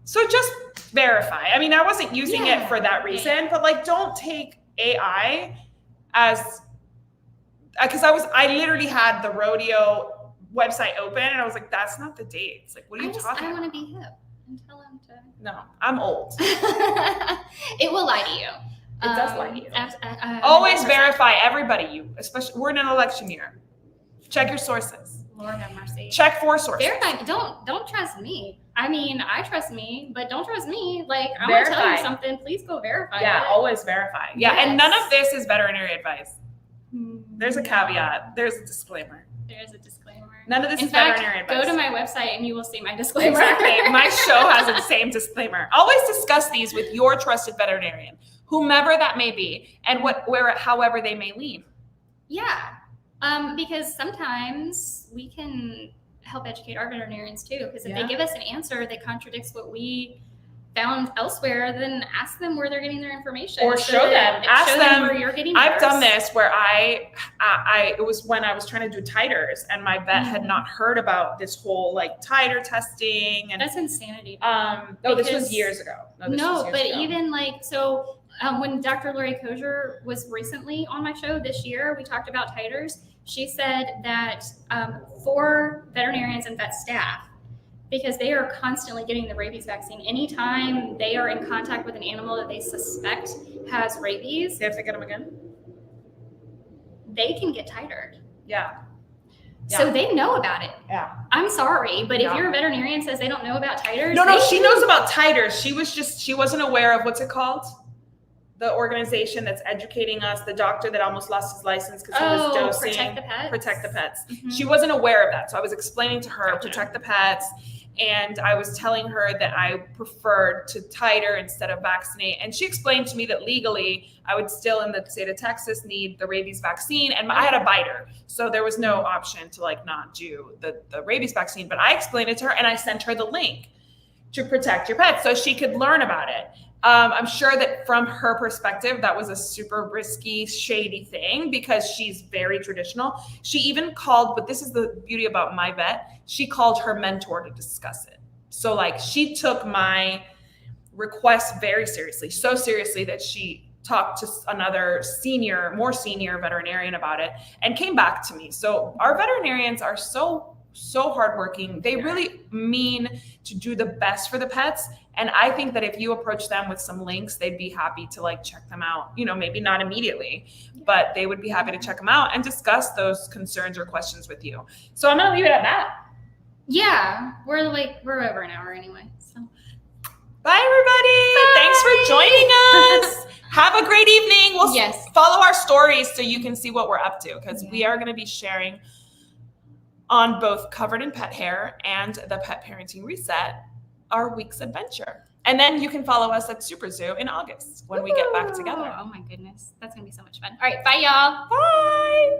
[SPEAKER 1] So just verify. I mean, I wasn't using it for that reason, but don't take AI as, because I literally had the rodeo website open and I was that's not the dates. What are you talking about?
[SPEAKER 2] I want to be hip and tell them to.
[SPEAKER 1] No, I'm old.
[SPEAKER 2] It will lie to you.
[SPEAKER 1] It does let you.
[SPEAKER 2] Always
[SPEAKER 1] verify everybody. Especially we're in an election year. Check your sources.
[SPEAKER 2] Lord have mercy.
[SPEAKER 1] Check 4 sources.
[SPEAKER 2] Verify. Don't trust me. I mean, I trust me, but don't trust me. Like, I'm gonna tell you something. Please go verify.
[SPEAKER 1] Yeah,
[SPEAKER 2] it.
[SPEAKER 1] always verify. Yeah, and none of this is veterinary advice. There's a caveat. There's a disclaimer.
[SPEAKER 2] There's a disclaimer.
[SPEAKER 1] None of this
[SPEAKER 2] is
[SPEAKER 1] veterinary advice.
[SPEAKER 2] Go to my website and you will see my disclaimer.
[SPEAKER 1] Exactly. My show has the same disclaimer. Always discuss these with your trusted veterinarian, whomever that may be, and however they may lean.
[SPEAKER 2] Yeah. Because sometimes we can help educate our veterinarians too. Because if they give us an answer that contradicts what we found elsewhere, then ask them where they're getting their information.
[SPEAKER 1] Or show them. Ask them
[SPEAKER 2] where you're getting
[SPEAKER 1] I've
[SPEAKER 2] yours.
[SPEAKER 1] done this where it was when I was trying to do titers and my vet had not heard about this whole like titer testing. And
[SPEAKER 2] that's insanity.
[SPEAKER 1] This was years ago.
[SPEAKER 2] Even like, so when Dr. Lori Kozier was recently on my show this year, we talked about titers. She said that for veterinarians and vet staff, because they are constantly getting the rabies vaccine. Anytime they are in contact with an animal that they suspect has rabies,
[SPEAKER 1] they have to get them again.
[SPEAKER 2] They can get titered.
[SPEAKER 1] Yeah.
[SPEAKER 2] So they know about it.
[SPEAKER 1] Yeah.
[SPEAKER 2] I'm sorry, but if your veterinarian says they don't know about titers,
[SPEAKER 1] no, she knows about titers. She wasn't aware of what's it called? The organization that's educating us, the doctor that almost lost his license because he was dosing. Protect the Pets. Mm-hmm. She wasn't aware of that. So I was explaining to her, Protect the Pets. And I was telling her that I preferred to titer instead of vaccinate. And she explained to me that legally, I would still in the state of Texas need the rabies vaccine. And I had a biter. So there was no option to like not do the rabies vaccine. But I explained it to her and I sent her the link to Protect Your Pets so she could learn about it. I'm sure that from her perspective, that was a super risky, shady thing because she's very traditional. She even called, but this is the beauty about my vet, she called her mentor to discuss it. So like she took my request very seriously, so seriously that she talked to another more senior veterinarian about it and came back to me. So our veterinarians are so hardworking. They really mean to do the best for the pets. And I think that if you approach them with some links, they'd be happy to like check them out, maybe not immediately, but they would be happy to check them out and discuss those concerns or questions with you. So I'm going to leave it at that.
[SPEAKER 2] Yeah. We're over an hour anyway. So
[SPEAKER 1] bye everybody. Bye. Thanks for joining us. Have a great evening. We'll follow our stories so you can see what we're up to because we are going to be sharing on both Covered in Pet Hair and the Pet Parenting Reset, our week's adventure. And then you can follow us at Super Zoo in August when we get back together.
[SPEAKER 2] Oh my goodness. That's going to be so much fun. All right. Bye, y'all.
[SPEAKER 1] Bye.